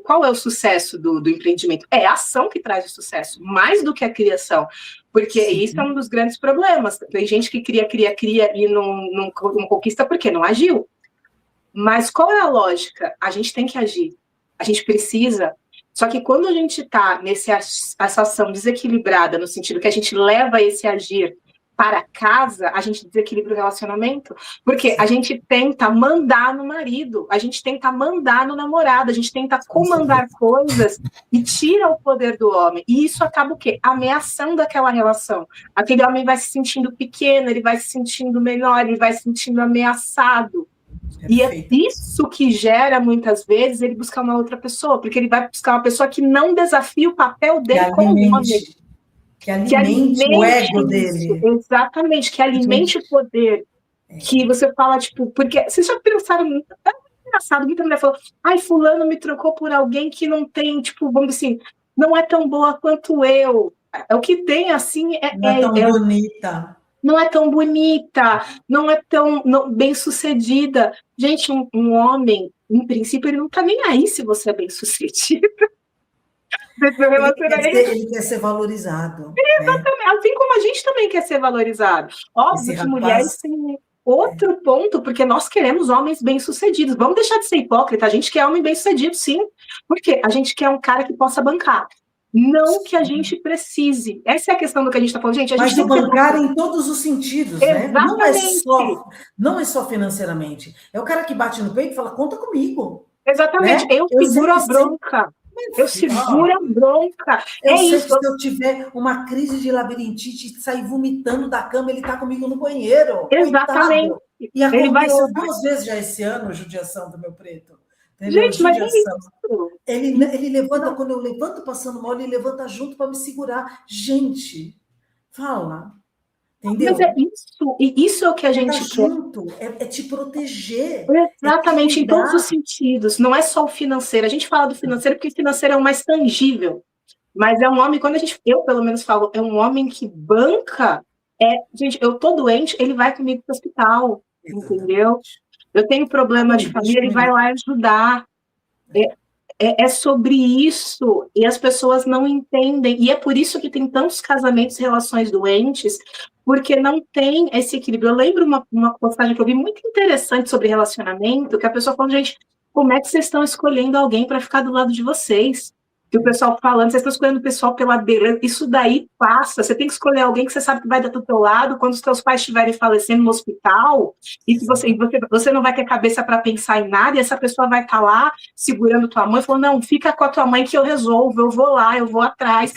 qual é o sucesso do empreendimento? É a ação que traz o sucesso, mais do que a criação. Porque Sim. isso é um dos grandes problemas. Tem gente que cria e não conquista porque não agiu. Mas qual é a lógica? A gente tem que agir. A gente precisa. Só que quando a gente está essa ação desequilibrada, no sentido que a gente leva esse agir para casa, a gente desequilibra o relacionamento, porque a gente tenta mandar no marido, a gente tenta mandar no namorado, a gente tenta comandar coisas e tira o poder do homem. E isso acaba o quê? Ameaçando aquela relação. Aquele homem vai se sentindo pequeno, ele vai se sentindo menor, ele vai se sentindo ameaçado. E é isso que gera, muitas vezes, ele buscar uma outra pessoa, porque ele vai buscar uma pessoa que não desafia o papel dele como homem. Que alimente o ego dele. Exatamente, que alimente o poder. Que você fala, tipo, porque vocês já pensaram, é engraçado, muita mulher falou, ai, fulano me trocou por alguém que não tem, tipo, vamos dizer assim, não é tão boa quanto eu. O que tem, assim, não é tão bonita. Não é tão bonita, não é tão bem sucedida. Gente, um homem, em princípio, ele não tá nem aí se você é bem sucedido. Ele quer ser valorizado. Exatamente. Assim como a gente também quer ser valorizado. Óbvio que mulheres têm outro ponto, porque nós queremos homens bem-sucedidos. Vamos deixar de ser hipócrita, a gente quer homem bem-sucedido, sim. Porque a gente quer um cara que possa bancar. Não que a gente precise. Essa é a questão do que a gente está falando, gente. Mas de bancar em todos os sentidos, exatamente, né? Não é só financeiramente. É o cara que bate no peito e fala, conta comigo. Exatamente. Né? Eu seguro a bronca. Eu seguro a bronca. Eu sei isso. Que se eu tiver uma crise de labirintite e sair vomitando da cama, ele está comigo no banheiro. Exatamente. Coitado. E aconteceu 2 vezes já esse ano, judiação do meu preto. Entendeu? Gente, mas é isso. Ele levanta, quando eu levanto passando mal, ele levanta junto para me segurar. Gente, fala. Entendeu? Mas é isso, e isso é o que a gente quer. Junto, é te proteger. Exatamente, em todos os sentidos. Não é só o financeiro. A gente fala do financeiro porque o financeiro é o mais tangível. Mas é um homem, eu pelo menos falo, é um homem que banca. Gente, eu tô doente, ele vai comigo pro hospital, entendeu? Eu tenho problema de família, ele vai lá ajudar. É sobre isso, e as pessoas não entendem, e é por isso que tem tantos casamentos e relações doentes, porque não tem esse equilíbrio. Eu lembro uma postagem que eu vi muito interessante sobre relacionamento, que a pessoa falou, gente, como é que vocês estão escolhendo alguém para ficar do lado de vocês? Que o pessoal falando, vocês estão escolhendo o pessoal pela beleza, isso daí passa, você tem que escolher alguém que você sabe que vai dar do teu lado quando os teus pais estiverem falecendo no hospital, e que você não vai ter cabeça para pensar em nada, e essa pessoa vai estar lá segurando tua mãe, falando, não, fica com a tua mãe que eu resolvo, eu vou lá, eu vou atrás.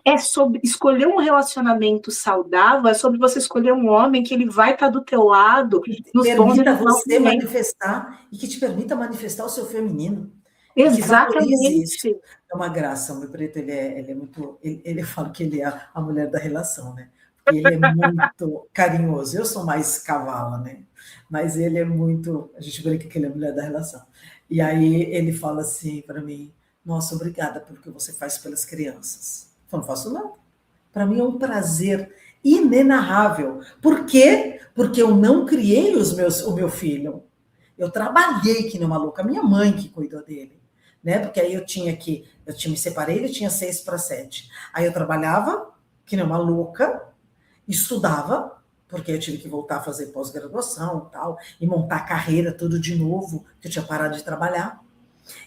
É sobre escolher um relacionamento saudável, é sobre você escolher um homem que ele vai estar do teu lado, nos bons e nos maus momentos. Manifestar, e que te permita manifestar o seu feminino. Exatamente. É uma graça, o meu preto, ele é muito. Ele fala que ele é a mulher da relação, né? Ele é muito carinhoso. Eu sou mais cavala, né? Mas ele é muito. A gente brinca que ele é a mulher da relação. E aí ele fala assim para mim: Nossa, obrigada pelo que você faz pelas crianças. Eu não faço nada. Para mim é um prazer inenarrável. Por quê? Porque eu não criei o meu filho. Eu trabalhei que nem uma louca. A minha mãe que cuidou dele. Né? Porque aí eu me separei, ele tinha 6 para 7. Aí eu trabalhava que nem uma louca, estudava, porque eu tive que voltar a fazer pós-graduação e tal, e montar a carreira tudo de novo, que eu tinha parado de trabalhar.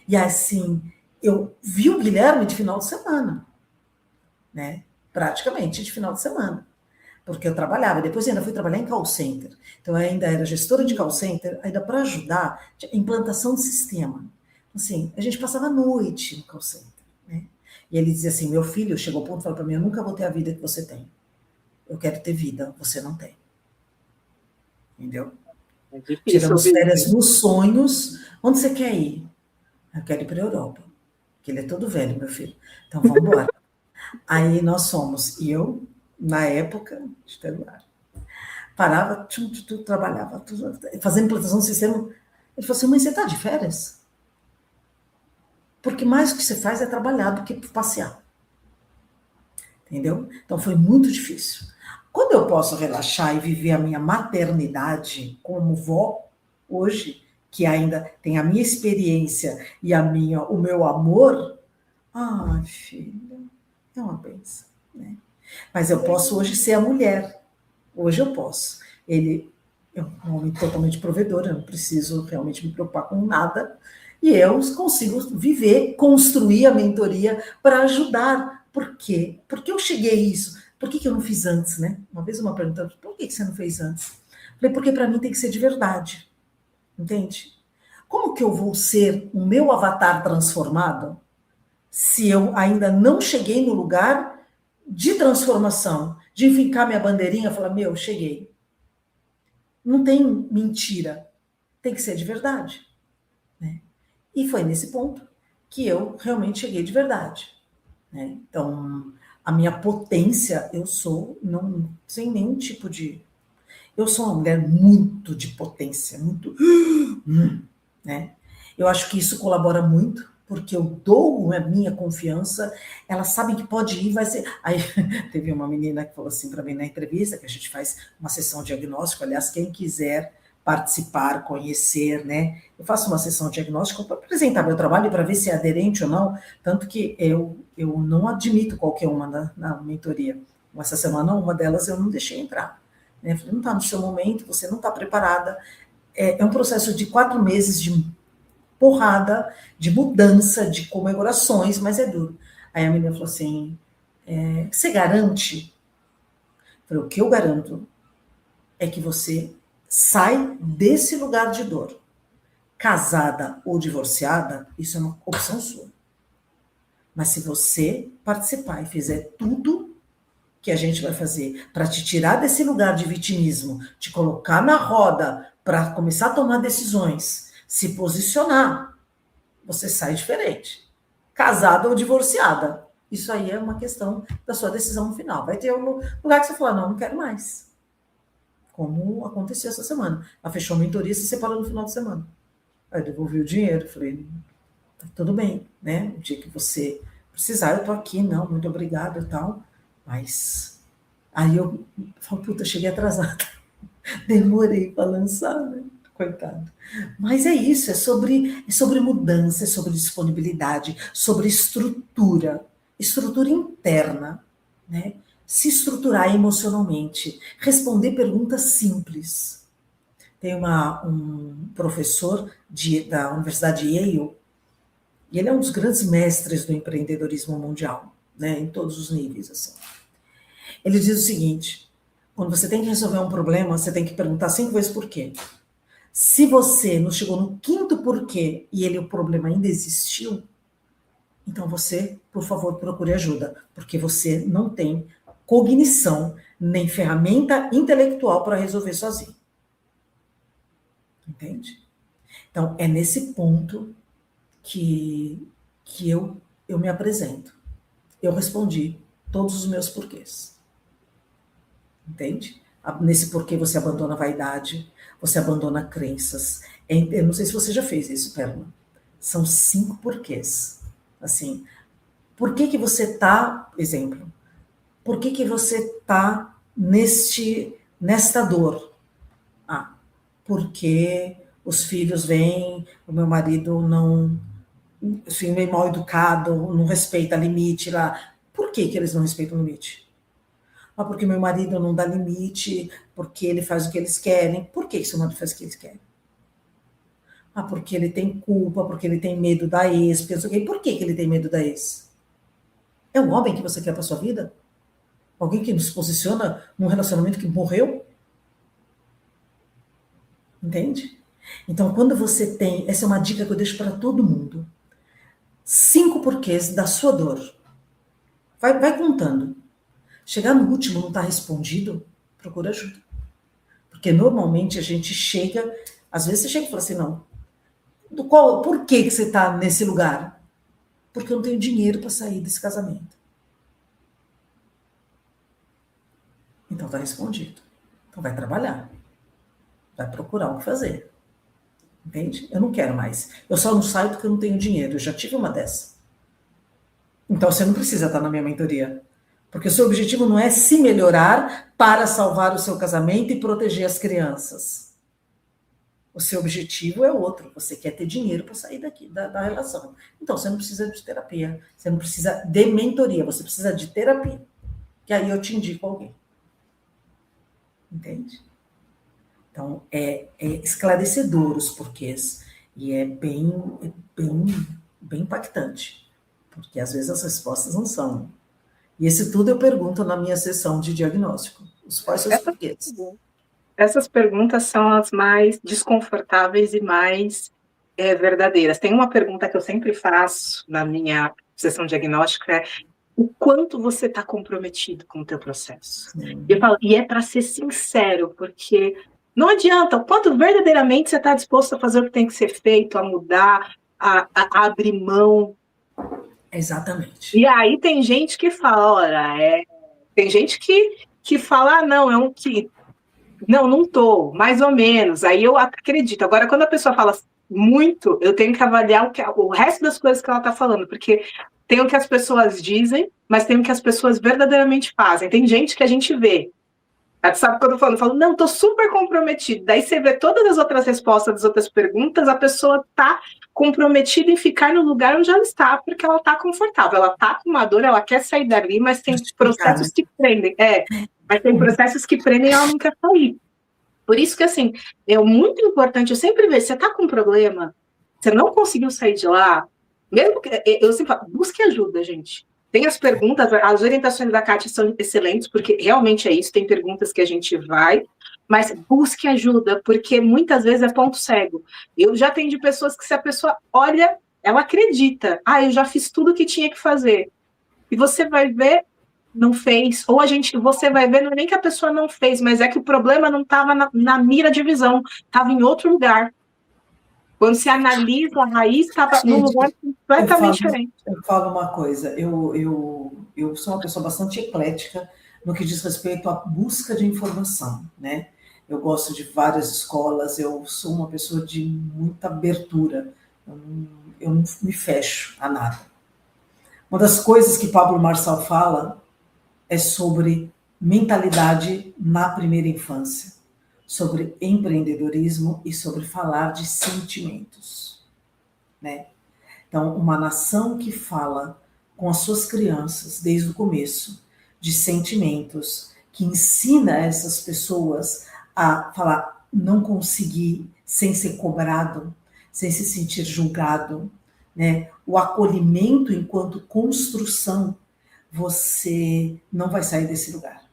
E assim, eu vi o Guilherme de final de semana, né? Praticamente de final de semana. Porque eu trabalhava, depois ainda fui trabalhar em call center. Então eu ainda era gestora de call center, ainda para ajudar, implantação de sistema. Assim, a gente passava a noite no call center, né? E ele dizia assim, meu filho chegou ao ponto e falou para mim, eu nunca vou ter a vida que você tem. Eu quero ter vida, você não tem. Entendeu? É difícil Tiramos ouvir férias isso. nos sonhos. Onde você quer ir? Eu quero ir para a Europa. Porque ele é todo velho, meu filho. Então vamos embora. Aí nós fomos. E eu, na época, parava, trabalhava, fazendo implantação do sistema. Ele falou assim, mãe, você está de férias? Porque mais o que você faz é trabalhar do que passear. Entendeu? Então foi muito difícil. Quando eu posso relaxar e viver a minha maternidade como vó, hoje, que ainda tem a minha experiência e o meu amor, ai, filha, é uma benção, né? Mas eu posso hoje ser a mulher. Hoje eu posso. Ele é um homem totalmente provedor, eu não preciso realmente me preocupar com nada. E eu consigo viver, construir a mentoria para ajudar. Por quê? Por que eu cheguei a isso? Por que eu não fiz antes, né? Uma vez uma pergunta, por que você não fez antes? Falei, porque para mim tem que ser de verdade. Entende? Como que eu vou ser o meu avatar transformado se eu ainda não cheguei no lugar de transformação, de fincar minha bandeirinha e falar, meu, cheguei. Não tem mentira, tem que ser de verdade. Né? E foi nesse ponto que eu realmente cheguei de verdade. Né? Então, a minha potência, eu sou, não sem nenhum tipo de... Eu sou uma mulher muito de potência, muito... Né? Eu acho que isso colabora muito, porque eu dou a minha confiança, elas sabem que pode ir, vai ser... Aí teve uma menina que falou assim para mim na entrevista, que a gente faz uma sessão diagnóstica, aliás, quem quiser participar, conhecer, né? Eu faço uma sessão diagnóstica para apresentar meu trabalho, para ver se é aderente ou não, tanto que eu não admito qualquer uma na mentoria. Essa semana, uma delas eu não deixei entrar. Né? Falei, não está no seu momento, você não está preparada. É um processo de 4 meses de porrada, de mudança, de comemorações, mas é duro. Aí a menina falou assim, você garante? Eu falei, o que eu garanto é que você sai desse lugar de dor. Casada ou divorciada, isso é uma opção sua. Mas se você participar e fizer tudo que a gente vai fazer para te tirar desse lugar de vitimismo, te colocar na roda para começar a tomar decisões, se posicionar, você sai diferente. Casada ou divorciada. Isso aí é uma questão da sua decisão no final. Vai ter um lugar que você fala, não quero mais. Como aconteceu essa semana. Ela fechou a mentoria e se separou no final de semana. Aí eu devolvi o dinheiro, falei, tá tudo bem, né? O dia que você precisar, eu tô aqui, não, muito obrigada e tal. Mas aí eu falo, puta, cheguei atrasada. Demorei para lançar, né? Coitado. Mas é isso, é sobre mudança, é sobre disponibilidade, sobre estrutura interna, né? Se estruturar emocionalmente, responder perguntas simples. Tem um professor da Universidade de Yale, e ele é um dos grandes mestres do empreendedorismo mundial, né? Em todos os níveis, assim. Ele diz o seguinte, quando você tem que resolver um problema, você tem que perguntar 5 vezes por quê. Se você não chegou no 5º porquê e o problema ainda existiu, então você, por favor, procure ajuda, porque você não tem cognição nem ferramenta intelectual para resolver sozinho. Entende? Então, é nesse ponto que eu me apresento. Eu respondi todos os meus porquês. entende? Nesse porquê você abandona a vaidade, você abandona crenças. Eu não sei se você já fez isso, Perla. São 5 porquês. Assim, por que você tá, exemplo, por que você tá nesta dor? Ah, porque os filhos vêm, o meu marido não, assim, meio mal educado, não respeita limite lá. Por que eles não respeitam o limite? Ah, porque meu marido não dá limite, porque ele faz o que eles querem. Por que seu marido faz o que eles querem? Ah, porque ele tem culpa, porque ele tem medo da ex, porque não sei o quê. Por que ele tem medo da ex? É um homem que você quer para sua vida? Alguém que nos posiciona num relacionamento que morreu? Entende? Então, quando você tem, essa é uma dica que eu deixo para todo mundo. 5 porquês da sua dor. Vai contando. Chegar no último não está respondido, procura ajuda. Porque normalmente a gente chega, às vezes você chega e fala assim, não, por que você está nesse lugar? Porque eu não tenho dinheiro para sair desse casamento. Então está respondido. Então vai trabalhar. Vai procurar o que fazer. Entende? Eu não quero mais. Eu só não saio porque eu não tenho dinheiro. Eu já tive uma dessa. Então você não precisa estar na minha mentoria. Porque o seu objetivo não é se melhorar para salvar o seu casamento e proteger as crianças. O seu objetivo é outro. Você quer ter dinheiro para sair daqui da relação. Então você não precisa de terapia. Você não precisa de mentoria. Você precisa de terapia. Que aí eu te indico alguém. Entende? Então é esclarecedor os porquês. E é bem impactante. Porque às vezes as respostas não são. E esse tudo eu pergunto na minha sessão de diagnóstico. Quais são os porquês? Essas perguntas são as mais desconfortáveis e mais verdadeiras. Tem uma pergunta que eu sempre faço na minha sessão diagnóstica, é o quanto você está comprometido com o teu processo. E eu falo, e é para ser sincero, porque não adianta, o quanto verdadeiramente você está disposto a fazer o que tem que ser feito, a mudar, a abrir mão. Exatamente. E aí tem gente que fala, olha, tem gente que fala, não, é um que... Não tô, mais ou menos. Aí eu acredito. Agora, quando a pessoa fala muito, eu tenho que avaliar o resto das coisas que ela está falando, porque tem o que as pessoas dizem, mas tem o que as pessoas verdadeiramente fazem. Tem gente que a gente vê. Sabe quando eu falo, não, tô super comprometido. Daí você vê todas as outras respostas das outras perguntas, a pessoa tá comprometida em ficar no lugar onde ela está, porque ela tá confortável, ela tá com uma dor, ela quer sair dali, mas tem processos que prendem. Mas tem processos que prendem e ela não quer sair. Por isso que, assim, é muito importante, eu sempre vejo, você tá com um problema, você não conseguiu sair de lá, mesmo que, eu sempre falo, busque ajuda, gente. Tem as perguntas, as orientações da Kátia são excelentes, porque realmente é isso, tem perguntas que a gente vai, mas busque ajuda, porque muitas vezes é ponto cego. Eu já atendi pessoas que se a pessoa olha, ela acredita, eu já fiz tudo o que tinha que fazer. E você vai ver, não fez, ou você vai ver, não é nem que a pessoa não fez, mas é que o problema não estava na mira de visão, estava em outro lugar. Quando se analisa, a raiz estava num lugar completamente diferente. Eu falo uma coisa, eu sou uma pessoa bastante eclética no que diz respeito à busca de informação, né? Eu gosto de várias escolas, eu sou uma pessoa de muita abertura, eu não me fecho a nada. Uma das coisas que Pablo Marçal fala é sobre mentalidade na primeira infância, sobre empreendedorismo e sobre falar de sentimentos, né? Então, uma nação que fala com as suas crianças desde o começo de sentimentos, que ensina essas pessoas a falar, não conseguir sem ser cobrado, sem se sentir julgado, né? O acolhimento enquanto construção, você não vai sair desse lugar.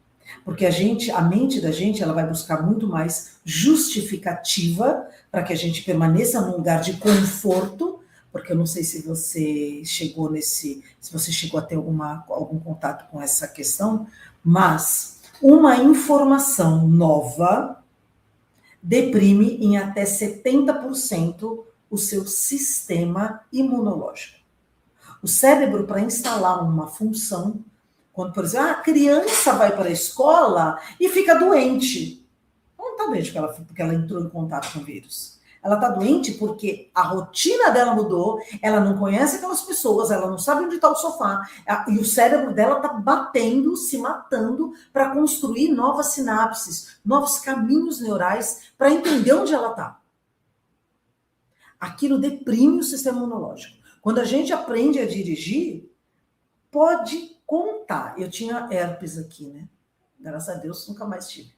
Porque a mente da gente, ela vai buscar muito mais justificativa para que a gente permaneça num lugar de conforto, porque eu não sei se você chegou se você chegou a ter algum contato com essa questão, mas uma informação nova deprime em até 70% o seu sistema imunológico. O cérebro, para instalar uma função, Quando, por exemplo, a criança vai para a escola e fica doente. Ela não está doente porque ela entrou em contato com o vírus. Ela está doente porque a rotina dela mudou, ela não conhece aquelas pessoas, ela não sabe onde está o sofá, e o cérebro dela está batendo, se matando para construir novas sinapses, novos caminhos neurais para entender onde ela está. Aquilo deprime o sistema imunológico. Quando a gente aprende a dirigir, pode contar. Eu tinha herpes aqui, né? Graças a Deus, nunca mais tive.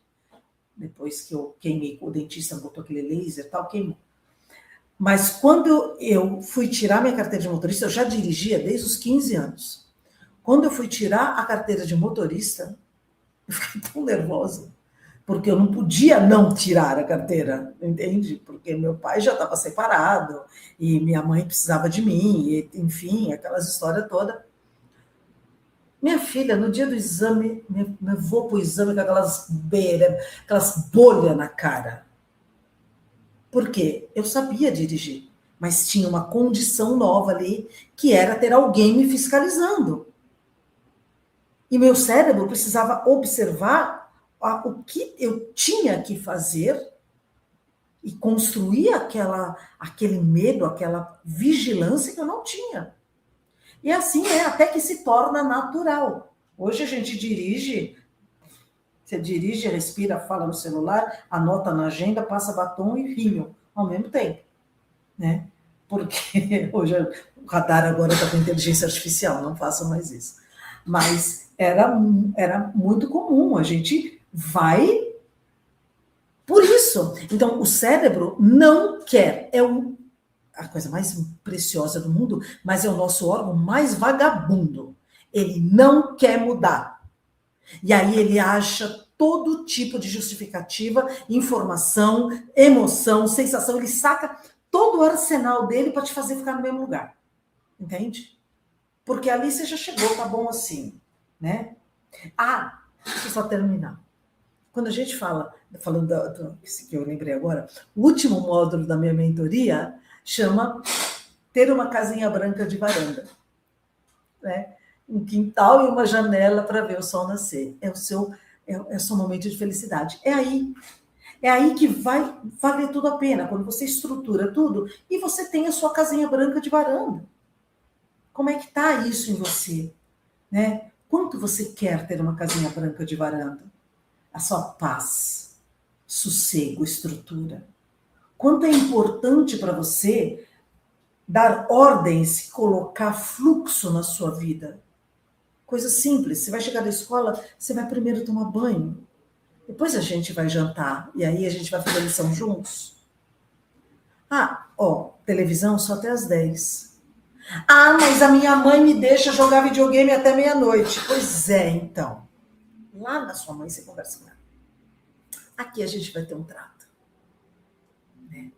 Depois que eu queimei, o dentista botou aquele laser e tal, queimou. Mas quando eu fui tirar minha carteira de motorista, eu já dirigia desde os 15 anos. Quando eu fui tirar a carteira de motorista, eu fiquei tão nervosa, porque eu não podia não tirar a carteira, entende? Porque meu pai já estava separado, e minha mãe precisava de mim, e, enfim, aquelas histórias todas. Minha filha, no dia do exame, eu vou para o exame com aquelas bolhas na cara. Por quê? Eu sabia dirigir, mas tinha uma condição nova ali, que era ter alguém me fiscalizando. E meu cérebro precisava observar o que eu tinha que fazer e construir aquele medo, aquela vigilância que eu não tinha. E assim até que se torna natural. Hoje a gente dirige, você dirige, respira, fala no celular, anota na agenda, passa batom e rímel ao mesmo tempo, né? Porque hoje o radar agora está com inteligência artificial, não façam mais isso. Mas era muito comum, a gente vai por isso. Então, o cérebro não quer, a coisa mais preciosa do mundo, mas é o nosso órgão mais vagabundo. Ele não quer mudar. E aí ele acha todo tipo de justificativa, informação, emoção, sensação. Ele saca todo o arsenal dele para te fazer ficar no mesmo lugar. Entende? Porque ali você já chegou, tá bom assim, né? Deixa eu só terminar. Quando a gente falando que eu lembrei agora, o último módulo da minha mentoria chama ter uma casinha branca de varanda, né? Um quintal e uma janela para ver o sol nascer. É o seu momento de felicidade. É aí que vai valer tudo a pena, quando você estrutura tudo e você tem a sua casinha branca de varanda. Como é que está isso em você? Né? Quanto você quer ter uma casinha branca de varanda? A sua paz, sossego, estrutura. Quanto é importante para você dar ordens, colocar fluxo na sua vida. Coisa simples. Você vai chegar da escola, você vai primeiro tomar banho. Depois a gente vai jantar. E aí a gente vai fazer lição juntos. Televisão só até às 10. Mas a minha mãe me deixa jogar videogame até meia-noite. Pois é, então. Lá na sua mãe você conversa com ela. Aqui a gente vai ter um trato. Né?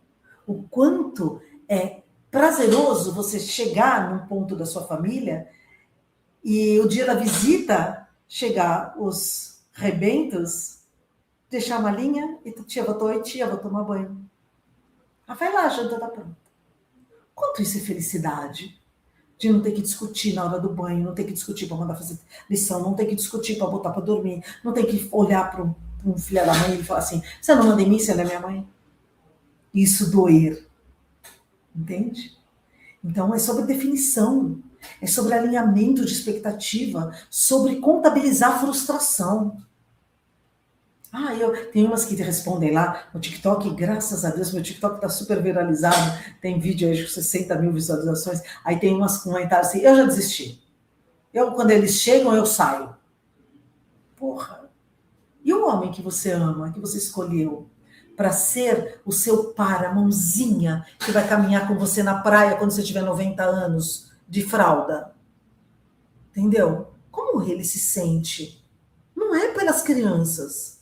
O quanto é prazeroso você chegar num ponto da sua família e o dia da visita chegar os rebentos, deixar uma linha e tia, vou tomar banho. Vai lá, a janta tá pronta. Quanto isso é felicidade? De não ter que discutir na hora do banho, não ter que discutir para mandar fazer lição, não ter que discutir para botar para dormir, não ter que olhar para um filho da mãe e falar assim, você não manda em mim, você não é minha mãe? Isso doer. Entende? Então, é sobre definição, é sobre alinhamento de expectativa, sobre contabilizar frustração. Tem umas que respondem lá no TikTok, graças a Deus, meu TikTok está super viralizado, tem vídeo aí de 60 mil visualizações, aí tem umas comentários assim, eu já desisti. Quando eles chegam, eu saio. Porra! E o homem que você ama, que você escolheu, para ser o seu par, a mãozinha que vai caminhar com você na praia quando você tiver 90 anos de fralda. Entendeu? Como ele se sente? Não é pelas crianças,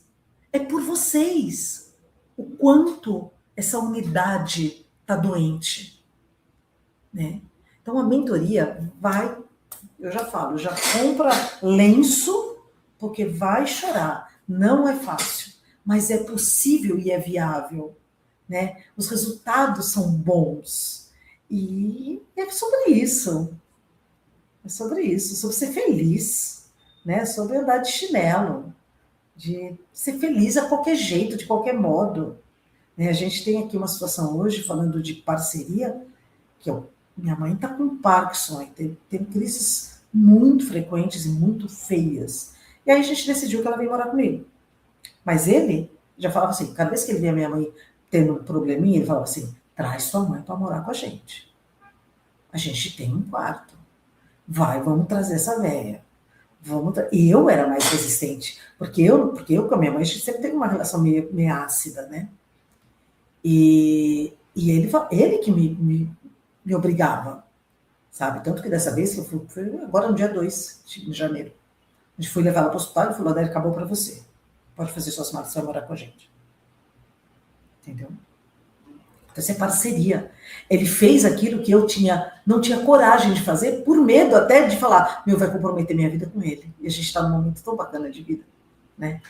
é por vocês. O quanto essa unidade está doente. Né? Então a mentoria eu já falo, já compra lenço, porque vai chorar. Não é fácil. Mas é possível e é viável, né? Os resultados são bons. E é sobre isso. É sobre isso, sobre ser feliz, né? Sobre andar de chinelo, de ser feliz a qualquer jeito, de qualquer modo. Né? A gente tem aqui uma situação hoje, falando de parceria, que minha mãe está com Parkinson, tem crises muito frequentes e muito feias. E aí a gente decidiu que ela veio morar comigo. Mas ele já falava assim, cada vez que ele via minha mãe tendo um probleminha, ele falava assim, traz sua mãe para morar com a gente. A gente tem um quarto. Vamos trazer essa velha. E eu era mais resistente, porque eu com a minha mãe, a gente sempre teve uma relação meio ácida, né? E ele que me obrigava, sabe? Tanto que dessa vez, que eu fui agora no dia 2 de janeiro, a gente foi levar ela para o hospital e falou, Adélia, acabou para você. Pode fazer suas malas, você vai morar com a gente. Entendeu? Então, essa é parceria. Ele fez aquilo que eu não tinha coragem de fazer, por medo até de falar, vai comprometer minha vida com ele. E a gente está num momento tão bacana de vida, né?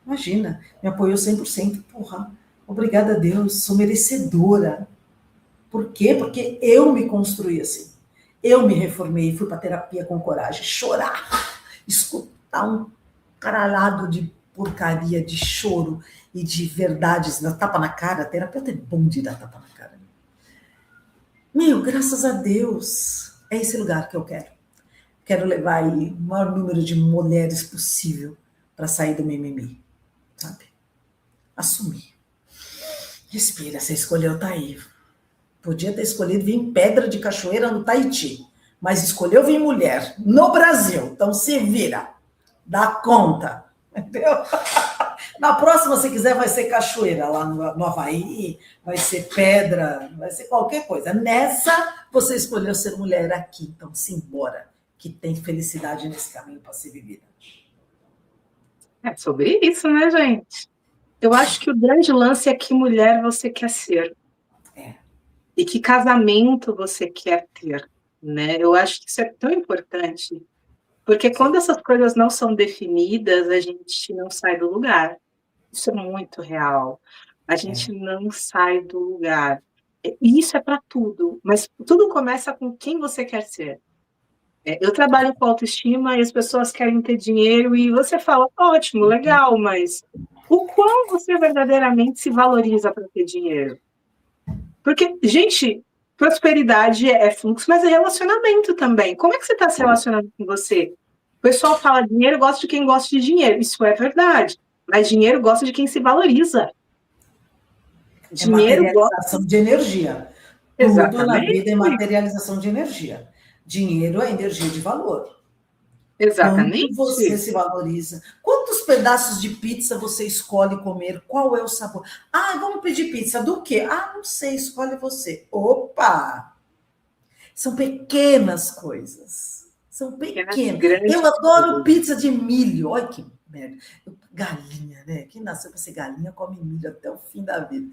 Imagina, me apoiou 100%. Porra, obrigada a Deus, sou merecedora. Por quê? Porque eu me construí assim. Eu me reformei, fui para terapia com coragem, chorar, escutar um caralhado de porcaria, de choro e de verdades, tapa na cara. Terapeuta é bom de dar tapa na cara. Graças a Deus, é esse lugar que eu quero. Quero levar aí o maior número de mulheres possível para sair do mimimi, sabe? Assumir. Respira, você escolheu tá aí. Podia ter escolhido vir em Pedra de Cachoeira no Tahiti, mas escolheu vir mulher no Brasil. Então se vira, dá conta, entendeu? Na próxima, se quiser, vai ser cachoeira lá no Havaí, vai ser pedra, vai ser qualquer coisa. Nessa, você escolheu ser mulher aqui, então se embora, que tem felicidade nesse caminho para ser vivida. É sobre isso, né, gente? Eu acho que o grande lance é que mulher você quer ser. E que casamento você quer ter, né? Eu acho que isso é tão importante, porque quando essas coisas não são definidas, a gente não sai do lugar. Isso é muito real. A gente não sai do lugar. E isso é para tudo, mas tudo começa com quem você quer ser. Eu trabalho com autoestima e as pessoas querem ter dinheiro e você fala, ótimo, legal, mas o quão você verdadeiramente se valoriza para ter dinheiro? Porque, gente, prosperidade é fluxo, mas é relacionamento também. Como é que você está se relacionando com você? O pessoal fala dinheiro gosta de quem gosta de dinheiro. Isso é verdade. Mas dinheiro gosta de quem se valoriza. Dinheiro materialização de energia. Exatamente. Tudo na vida é materialização de energia. Dinheiro é energia de valor. Exatamente. Quanto você se valoriza? Quantos pedaços de pizza você escolhe comer? Qual é o sabor? Vamos pedir pizza. Do quê? Não sei, escolhe você. Opa! São pequenas coisas. São pequenas. Eu adoro pizza de milho. Olha que merda. Galinha, né? Quem nasceu para ser galinha come milho até o fim da vida.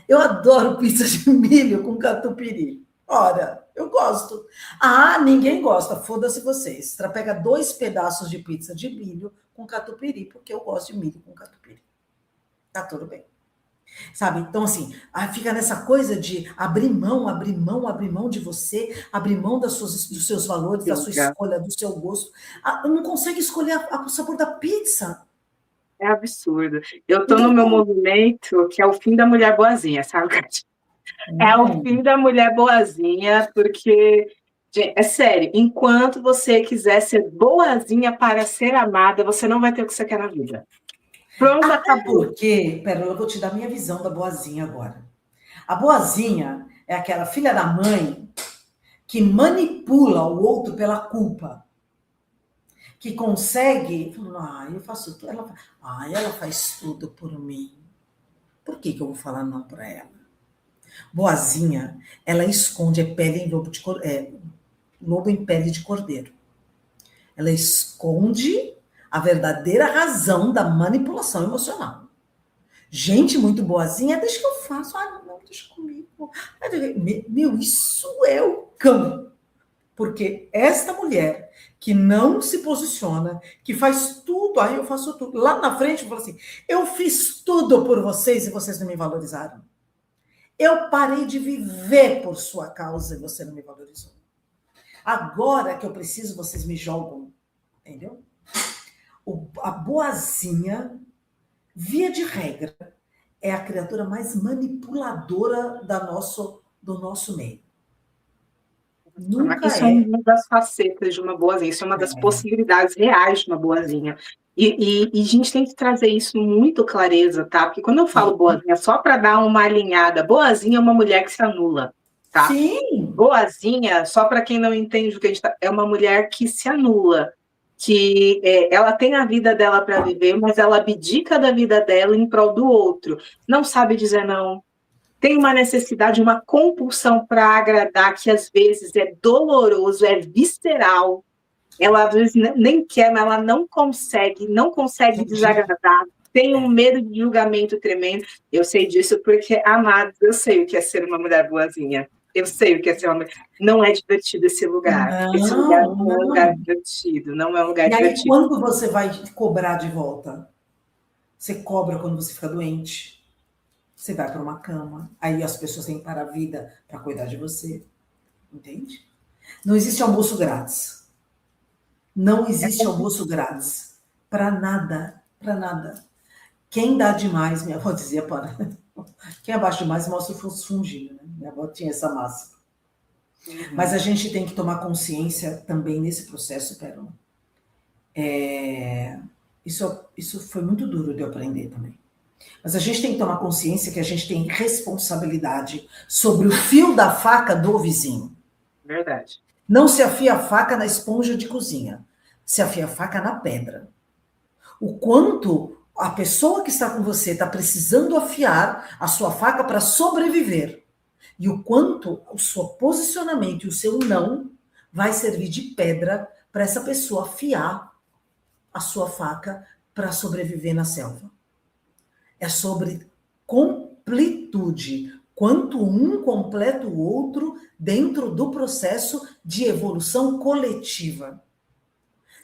Eu adoro pizza de milho com catupiry. Ora, eu gosto. Ninguém gosta, foda-se vocês. Pega 2 pedaços de pizza de milho com catupiry, porque eu gosto de milho com catupiry. Tá tudo bem. Sabe? Então, assim, fica nessa coisa de abrir mão de você, abrir mão dos seus valores, da sua escolha, do seu gosto. Não consegue escolher o sabor da pizza. É absurdo. Eu tô no meu movimento, que é o fim da mulher boazinha, sabe? É o fim da mulher boazinha, porque, gente, é sério, enquanto você quiser ser boazinha para ser amada, você não vai ter o que você quer na vida. Pronto, acabou. Porque, eu vou te dar minha visão da boazinha agora. A boazinha é aquela filha da mãe que manipula o outro pela culpa. Que consegue, eu faço tudo. Ela faz tudo por mim. Por que eu vou falar não para ela? Boazinha, ela esconde pele em lobo em pele de cordeiro. Ela esconde a verdadeira razão da manipulação emocional. Gente muito boazinha, deixa que eu faço. Não, deixa comigo. Isso é o cão. Porque esta mulher que não se posiciona, que faz tudo, eu faço tudo. Lá na frente, eu falo assim, eu fiz tudo por vocês e vocês não me valorizaram. Eu parei de viver por sua causa e você não me valorizou. Agora que eu preciso, vocês me jogam. Entendeu? A boazinha, via de regra, é a criatura mais manipuladora do nosso meio. Nunca Isso é é. uma das facetas de uma boazinha, isso é uma das possibilidades reais de uma boazinha. E a gente tem que trazer isso muito clareza, tá? Porque quando eu falo boazinha, só para dar uma alinhada, boazinha é uma mulher que se anula, tá? Sim. Boazinha, só para quem não entende o que a gente tá, é uma mulher que se anula, que ela tem a vida dela para viver, mas ela abdica da vida dela em prol do outro. Não sabe dizer não, tem uma necessidade, uma compulsão para agradar, que às vezes é doloroso, é visceral. Ela às vezes nem quer, mas ela não consegue desagradar. Tem um medo de julgamento tremendo. Eu sei disso porque, amados, eu sei o que é ser uma mulher boazinha. Eu sei o que é ser uma mulher. Não é divertido esse lugar. Esse lugar Não, não é um lugar não. divertido. Não é um lugar E aí, divertido. quando você vai cobrar de volta? Você cobra quando você fica doente. Você vai para uma cama. Aí as pessoas têm que parar a vida para cuidar de você. Entende? Não existe almoço grátis. Não existe almoço grátis. Para nada. Para nada. Quem dá demais, minha avó dizia, para. Quem abaixa demais mostra o fungindo, né? Minha avó tinha essa máxima. Mas a gente tem que tomar consciência também nesse processo, Pérola. Isso foi muito duro de eu aprender também. Mas a gente tem que tomar consciência que a gente tem responsabilidade sobre o fio da faca do vizinho. Verdade. Não se afia a faca na esponja de cozinha. Se afia a faca na pedra. O quanto a pessoa que está com você está precisando afiar a sua faca para sobreviver. E o quanto o seu posicionamento e o seu não vai servir de pedra para essa pessoa afiar a sua faca para sobreviver na selva. É sobre completude. Quanto um completa o outro dentro do processo de evolução coletiva.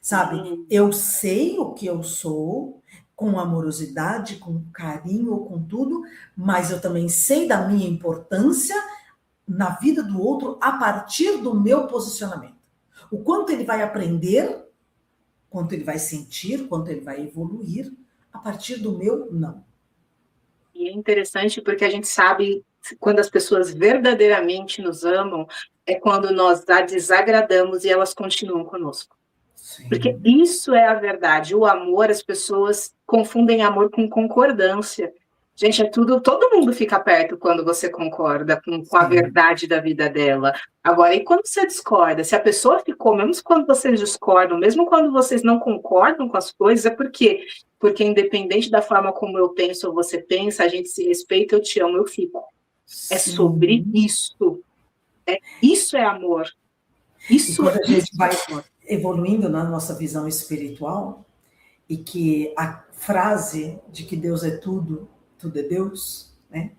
Sabe? Eu sei o que eu sou, com amorosidade, com carinho, com tudo, mas eu também sei da minha importância na vida do outro a partir do meu posicionamento. O quanto ele vai aprender, quanto ele vai sentir, quanto ele vai evoluir a partir do meu não. E é interessante porque a gente sabe quando as pessoas verdadeiramente nos amam, é quando nós a desagradamos e elas continuam conosco. Sim. Porque isso é a verdade. O amor, as pessoas confundem amor com concordância. Gente, é tudo, todo mundo fica perto quando você concorda com a verdade da vida dela. Agora, e quando você discorda? Se a pessoa ficou, mesmo quando vocês discordam, mesmo quando vocês não concordam com as coisas, é porque independente da forma como eu penso ou você pensa, a gente se respeita, eu te amo, eu fico. É sobre isso. Isso é amor. E quando a gente vai evoluindo na nossa visão espiritual, e que a frase de que Deus é tudo, tudo é Deus, né?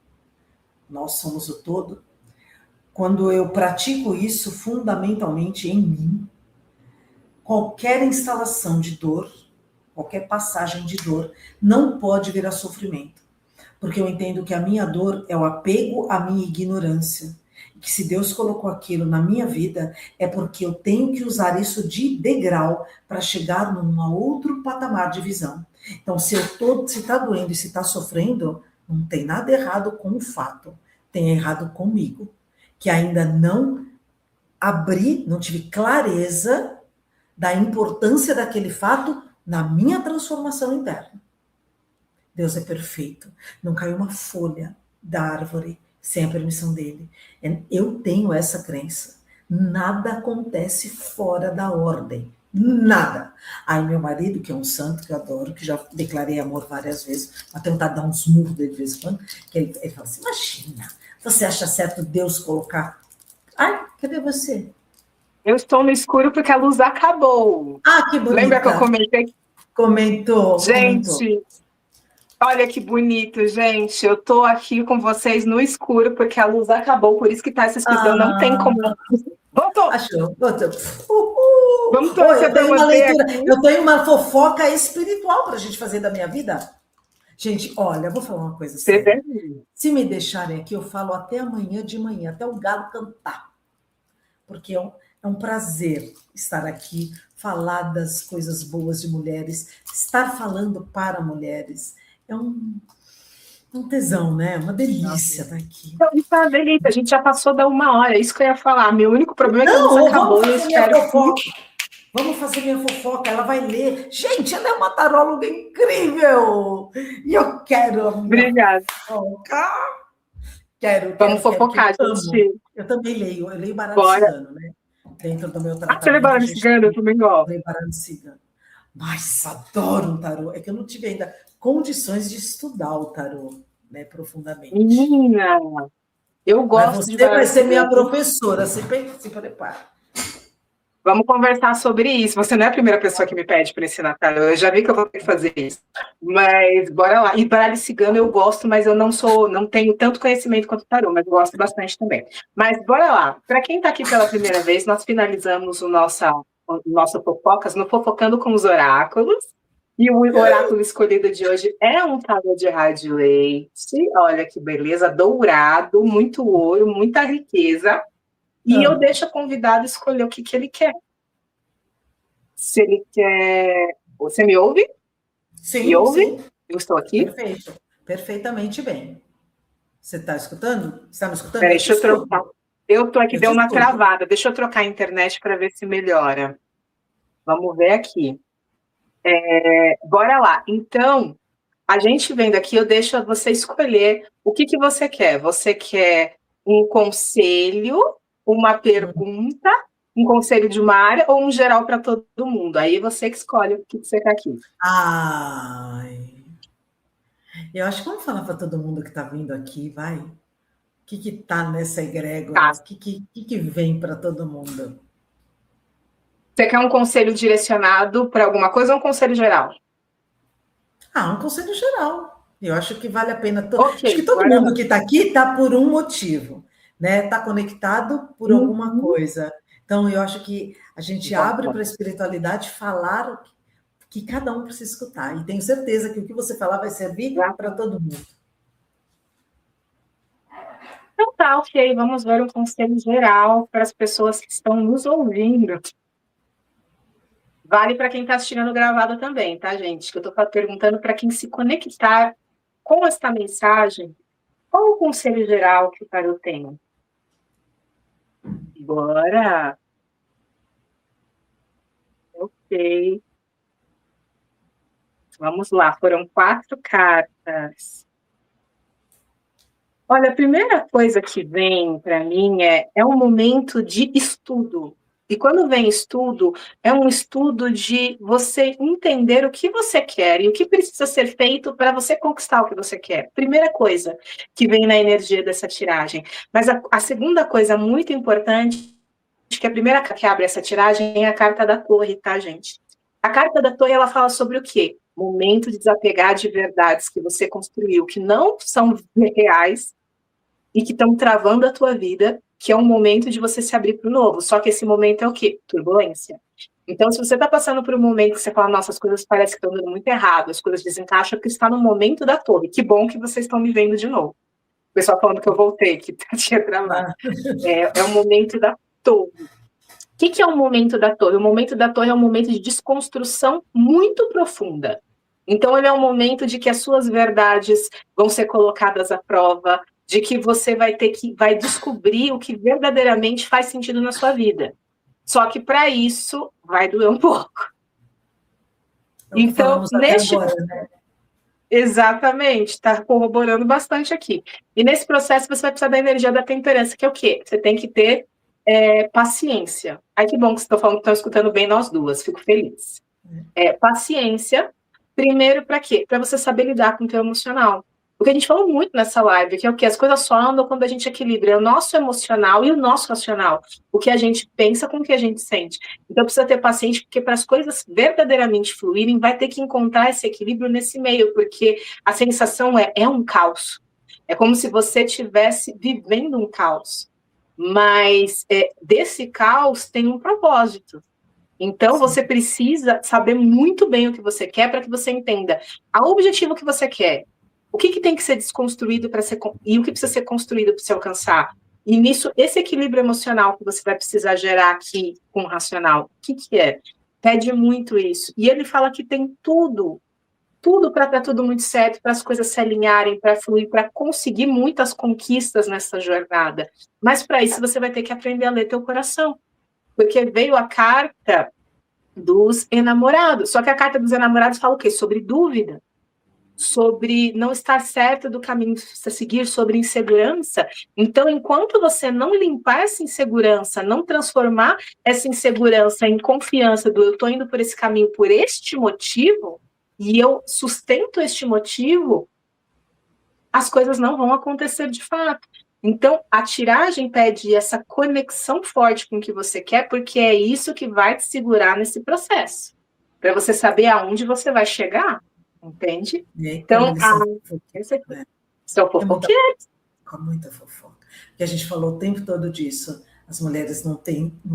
Nós somos o todo. Quando eu pratico isso fundamentalmente em mim, qualquer instalação de dor, qualquer passagem de dor, não pode virar sofrimento. Porque eu entendo que a minha dor é o apego à minha ignorância. Que se Deus colocou aquilo na minha vida, é porque eu tenho que usar isso de degrau para chegar num outro patamar de visão. Então, se está doendo e se está sofrendo, não tem nada errado com o fato. Tem errado comigo. Que ainda não abri, não tive clareza da importância daquele fato na minha transformação interna. Deus é perfeito. Não caiu uma folha da árvore sem a permissão dele. Eu tenho essa crença. Nada acontece fora da ordem. Nada. Aí meu marido, que é um santo, que eu adoro, que já declarei amor várias vezes, vou tentar dar uns murros dele de vez em quando, que ele fala assim, imagina, você acha certo Deus colocar... Ai, cadê você? Eu estou no escuro porque a luz acabou. Ah, que bonita. Lembra que eu comentei? Comentou. Gente, olha que bonito, gente. Eu tô aqui com vocês no escuro porque a luz acabou, por isso que tá essa escuridão. Não tem como. Voltou. Achou. Vamos torcer para você leitura. aqui. Eu tenho uma fofoca espiritual para a gente fazer da minha vida. Gente, olha, eu vou falar uma coisa séria. Se me deixarem aqui, eu falo até amanhã de manhã, até o galo cantar. Porque é É um prazer estar aqui, falar das coisas boas de mulheres, estar falando para mulheres. É um tesão, né? Uma delícia estar aqui. Então, tá, delícia, a gente já passou da 1 hora, é isso que eu ia falar. Meu único problema é que a luz Não, acabou vamos e eu fazer minha espero fofoca. que... Vamos fazer minha fofoca, ela vai ler. Gente, ela é uma taróloga incrível! E eu quero a minha Obrigada. fofoca. Quero, Vamos fofocar, eu amo. gente. Eu também leio, eu leio baralho Bora. cigano, né? Dentro do meu Ah, você lê tratamento, a baralho gente cigano? Eu também gosto. lê baralho cigano. Mas adoro um tarô. É que eu não tive ainda condições de estudar o tarô, né, profundamente. Menina, eu Mas gosto de você vai baralho ser minha cigano. professora, se prepara. Vamos conversar sobre isso. Você não é a primeira pessoa que me pede para ensinar tarô. Eu já vi que eu vou ter que fazer isso. Mas bora lá. E baralho cigano eu gosto, mas eu não tenho tanto conhecimento quanto tarô, mas gosto bastante também. Mas bora lá. Para quem está aqui pela primeira vez, nós finalizamos o nosso Fofocas no Fofocando com os Oráculos. E o oráculo escolhido de hoje é um tarô de rádio leite. Olha que beleza, dourado, muito ouro, muita riqueza. E eu deixo o convidado escolher o que ele quer. Se ele quer... Você me ouve? Sim, Me ouve? sim. Eu estou aqui? Perfeito. Perfeitamente bem. Você está escutando? Você está me escutando? Peraí, deixa eu trocar. Eu estou aqui, deu uma escuto. travada. Deixa eu trocar a internet para ver se melhora. Vamos ver aqui. Bora lá. Então, a gente vendo aqui, eu deixo você escolher o que você quer. Você quer um conselho, uma pergunta, um conselho de uma área ou um geral para todo mundo? Aí você que escolhe o que você quer aqui. Ai. Eu acho que vamos falar para todo mundo que está vindo aqui, vai. O que está nessa egrégora? Tá. O que vem para todo mundo? Você quer um conselho direcionado para alguma coisa ou um conselho geral? Um conselho geral. Eu acho que vale a pena. Okay, acho que todo mundo que está aqui está por um motivo, né? Está conectado por alguma coisa. Então, eu acho que a gente abre para a espiritualidade falar o que cada um precisa escutar. E tenho certeza que o que você falar vai servir para todo mundo. Então tá, ok. Vamos ver um conselho geral para as pessoas que estão nos ouvindo. Vale para quem está assistindo gravado também, tá, gente? Que eu estou perguntando para quem se conectar com esta mensagem, qual o conselho geral que o tarô tem? Bora! Ok. Vamos lá, foram 4 cartas. Olha, a primeira coisa que vem para mim é um momento de estudo. E quando vem estudo, é um estudo de você entender o que você quer e o que precisa ser feito para você conquistar o que você quer. Primeira coisa que vem na energia dessa tiragem. Mas a segunda coisa muito importante, que a primeira que abre essa tiragem é a carta da Torre, tá, gente? A carta da Torre, ela fala sobre o quê? Momento de desapegar de verdades que você construiu, que não são reais e que estão travando a tua vida, que é um momento de você se abrir para o novo. Só que esse momento é o quê? Turbulência. Então, se você está passando por um momento que você fala, nossa, as coisas parecem que estão dando muito errado, as coisas desencaixam, porque está no momento da Torre. Que bom que vocês estão me vendo de novo. O pessoal falando que eu voltei, que tinha travado. É o momento da Torre. O que é o momento da Torre? O momento da Torre é um momento de desconstrução muito profunda. Então, ele é um momento de que as suas verdades vão ser colocadas à prova, de que você vai descobrir o que verdadeiramente faz sentido na sua vida. Só que, para isso, vai doer um pouco. Então, agora, né? Exatamente, está corroborando bastante aqui. E nesse processo, você vai precisar da energia da temperança, que é o quê? Você tem que ter paciência. Ai, que bom que vocês estão falando que estão escutando bem nós duas, fico feliz. Paciência, primeiro para quê? Para você saber lidar com o teu emocional. O que a gente falou muito nessa live, que é o quê? As coisas só andam quando a gente equilibra o nosso emocional e o nosso racional. O que a gente pensa com o que a gente sente. Então precisa ter paciência, porque para as coisas verdadeiramente fluírem, vai ter que encontrar esse equilíbrio nesse meio, porque a sensação é um caos. É como se você estivesse vivendo um caos. Mas desse caos tem um propósito. Então, você precisa saber muito bem o que você quer para que você entenda o objetivo que você quer. O que tem que ser desconstruído e o que precisa ser construído para você alcançar? E nisso, esse equilíbrio emocional que você vai precisar gerar aqui com o racional, o que que é? Pede muito isso. E ele fala que tem tudo para dar tudo muito certo, para as coisas se alinharem, para fluir, para conseguir muitas conquistas nessa jornada. Mas para isso você vai ter que aprender a ler teu coração. Porque veio a carta dos enamorados. Só que a carta dos enamorados fala o quê? Sobre dúvida, sobre não estar certo do caminho a seguir, sobre insegurança. Então, enquanto você não limpar essa insegurança, não transformar essa insegurança em confiança do eu estou indo por esse caminho por este motivo, e eu sustento este motivo, as coisas não vão acontecer de fato. Então, a tiragem pede essa conexão forte com o que você quer, porque é isso que vai te segurar nesse processo, para você saber aonde você vai chegar, entende? Então, esse aqui, são fofoqueiros. Com muita fofoca. Porque a gente falou o tempo todo disso. As mulheres não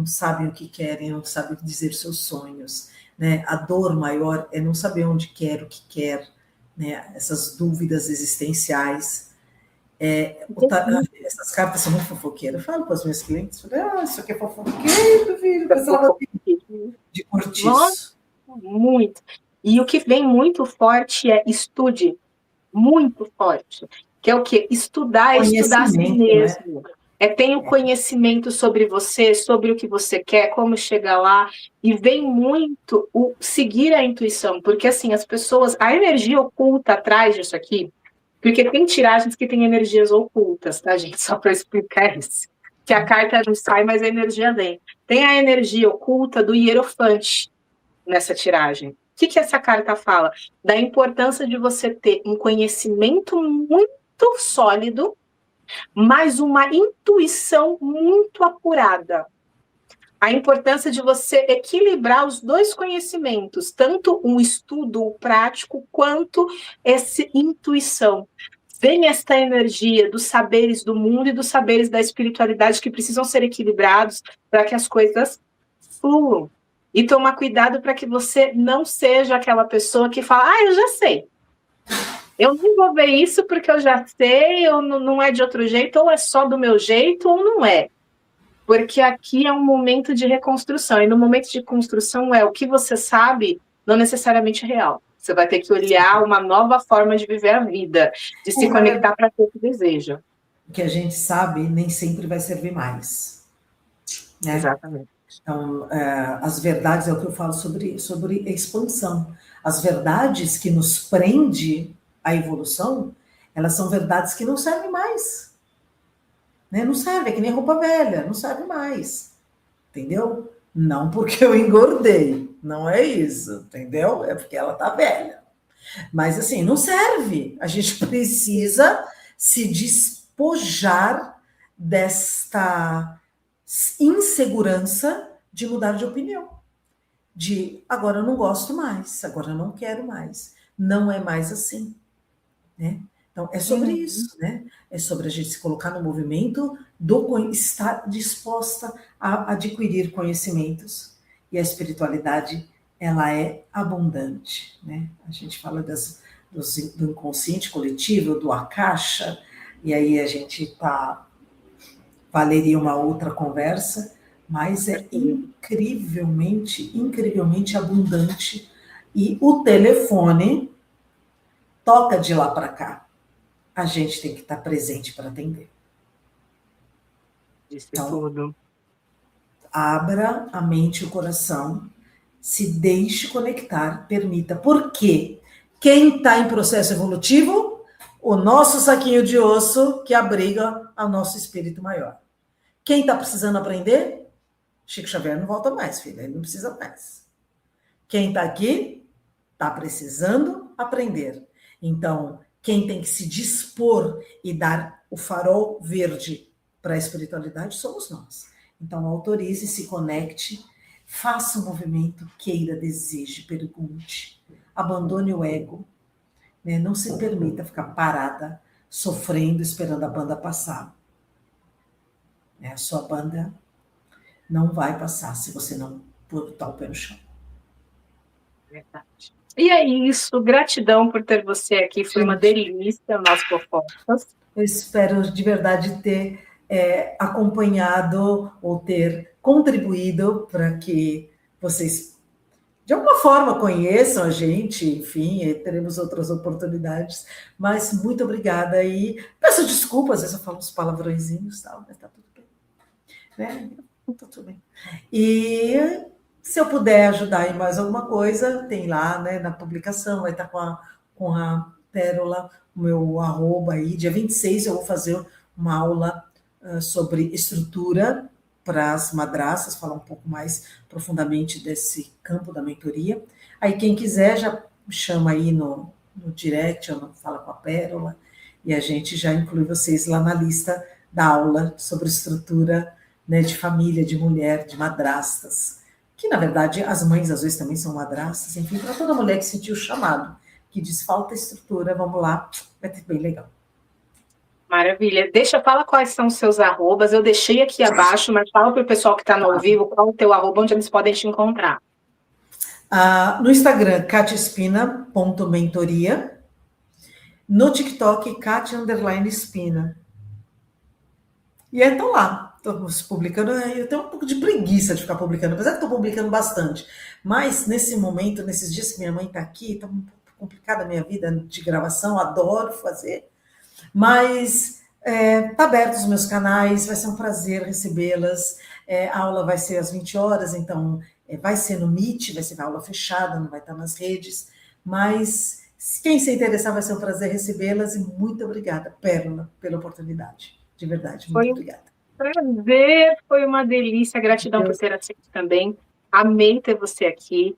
sabem o que querem, não sabem dizer seus sonhos. Né? A dor maior é não saber onde quer, o que quer, né? Essas dúvidas existenciais. Essas cartas são muito fofoqueiras. Eu falo para os meus clientes, isso aqui é fofoqueiro, filho, precisava de cortiço. Nossa, muito. E o que vem muito forte é estude, muito forte, que é o quê? Estudar a si mesmo. Né? Ter o conhecimento sobre você, sobre o que você quer, como chegar lá, e vem muito o seguir a intuição, porque assim, as pessoas, a energia oculta atrás disso aqui, porque tem tiragens que têm energias ocultas, tá, gente? Só para explicar isso. Que a carta não sai, mas a energia vem. Tem a energia oculta do hierofante nessa tiragem. O que essa carta fala? Da importância de você ter um conhecimento muito sólido, mas uma intuição muito apurada. A importância de você equilibrar os dois conhecimentos, tanto um estudo prático, quanto essa intuição. Vem esta energia dos saberes do mundo e dos saberes da espiritualidade que precisam ser equilibrados para que as coisas fluam. E tomar cuidado para que você não seja aquela pessoa que fala, eu já sei. Eu não vou ver isso porque eu já sei, ou não é de outro jeito, ou é só do meu jeito, ou não é. Porque aqui é um momento de reconstrução, e no momento de construção o que você sabe não necessariamente é real. Você vai ter que olhar uma nova forma de viver a vida, de se conectar para o que deseja. O que a gente sabe nem sempre vai servir mais. Né? Exatamente. Então, as verdades, é o que eu falo sobre expansão. As verdades que nos prende à evolução, elas são verdades que não servem mais. Né? Não serve, é que nem roupa velha, não serve mais. Entendeu? Não porque eu engordei, não é isso, entendeu? É porque ela tá velha. Mas assim, não serve. A gente precisa se despojar desta insegurança de mudar de opinião. De agora eu não gosto mais, agora eu não quero mais. Não é mais assim. Né? Então, é sobre isso, né? É sobre a gente se colocar no movimento estar disposta a adquirir conhecimentos. E a espiritualidade, ela é abundante, né? A gente fala do inconsciente coletivo, do Akasha, e aí a gente valeria uma outra conversa, mas é incrivelmente abundante. E o telefone toca de lá para cá. A gente tem que estar presente para atender. Então, abra a mente e o coração, se deixe conectar, permita. Por quê? Quem está em processo evolutivo? O nosso saquinho de osso que abriga ao nosso espírito maior. Quem está precisando aprender? Chico Xavier não volta mais, filha, ele não precisa mais. Quem está aqui está precisando aprender. Então, quem tem que se dispor e dar o farol verde para a espiritualidade somos nós. Então, autorize, se conecte, faça o movimento, queira, deseje, pergunte. Abandone o ego. Né? Não se permita ficar parada, sofrendo, esperando a banda passar. A sua banda não vai passar se você não botar o pé no chão. Verdade. E é isso, gratidão por ter você aqui, foi uma delícia, nós fofocas. Eu espero de verdade ter acompanhado ou ter contribuído para que vocês, de alguma forma, conheçam a gente, enfim, teremos outras oportunidades, mas muito obrigada e peço desculpas, às vezes eu falo uns palavrõezinhos, tal, mas tá tudo bem. Né? Tá tudo bem. E se eu puder ajudar em mais alguma coisa, tem lá, né, na publicação, vai estar com a Pérola, o meu arroba aí, dia 26 eu vou fazer uma aula sobre estrutura para as madrastas, falar um pouco mais profundamente desse campo da mentoria. Aí quem quiser já chama aí no direct, ou fala com a Pérola, e a gente já inclui vocês lá na lista da aula sobre estrutura, né, de família, de mulher, de madrastas, que na verdade as mães às vezes também são madrastas, enfim, para toda mulher que sentiu o chamado, que diz falta estrutura, vamos lá, vai ter bem legal. Maravilha. Fala quais são os seus arrobas. Eu deixei aqui abaixo, mas fala para o pessoal que está no ao vivo qual o teu arroba, onde eles podem te encontrar. No Instagram, katiaspina.mentoria. No TikTok, Katia_Espina. E aí estão lá, estamos publicando. Eu tenho um pouco de preguiça de ficar publicando, apesar que estou publicando bastante. Mas nesse momento, nesses dias que minha mãe está aqui, está um pouco complicada a minha vida de gravação, adoro fazer. Mas tá aberto os meus canais, vai ser um prazer recebê-las. A aula vai ser às 20 horas, então vai ser no Meet, vai ser uma aula fechada, não vai estar nas redes. Mas quem se interessar, vai ser um prazer recebê-las. E muito obrigada, Pérola, pela oportunidade. De verdade, muito obrigada. Prazer, foi uma delícia. Gratidão por ter aceito também. Amei ter você aqui.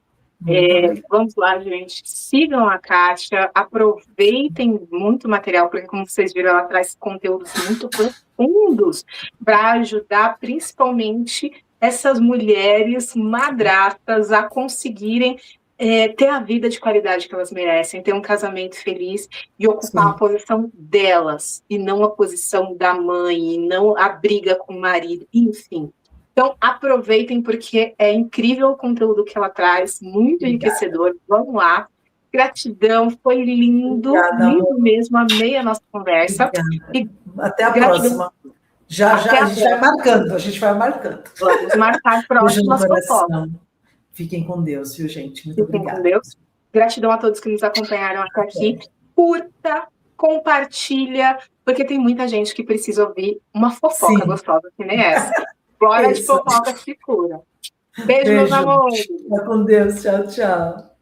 Vamos lá, gente. Sigam a Kátia, aproveitem muito material, porque, como vocês viram, ela traz conteúdos muito profundos para ajudar principalmente essas mulheres madrastas a conseguirem ter a vida de qualidade que elas merecem, ter um casamento feliz e ocupar a posição delas, e não a posição da mãe, e não a briga com o marido, enfim. Então, aproveitem, porque é incrível o conteúdo que ela traz, muito enriquecedor. Vamos lá. Gratidão, foi lindo, lindo mesmo, amei a nossa conversa. E até a próxima. A gente vai marcando. Vamos marcar próximas fofocas. Fiquem com Deus, viu, gente? Muito obrigada. Fiquem com Deus. Gratidão a todos que nos acompanharam até aqui. Curta, compartilha, porque tem muita gente que precisa ouvir uma fofoca gostosa, que nem essa. Glória de fofoca se cura. Beijo, meus amores. Fica com Deus. Tchau, tchau.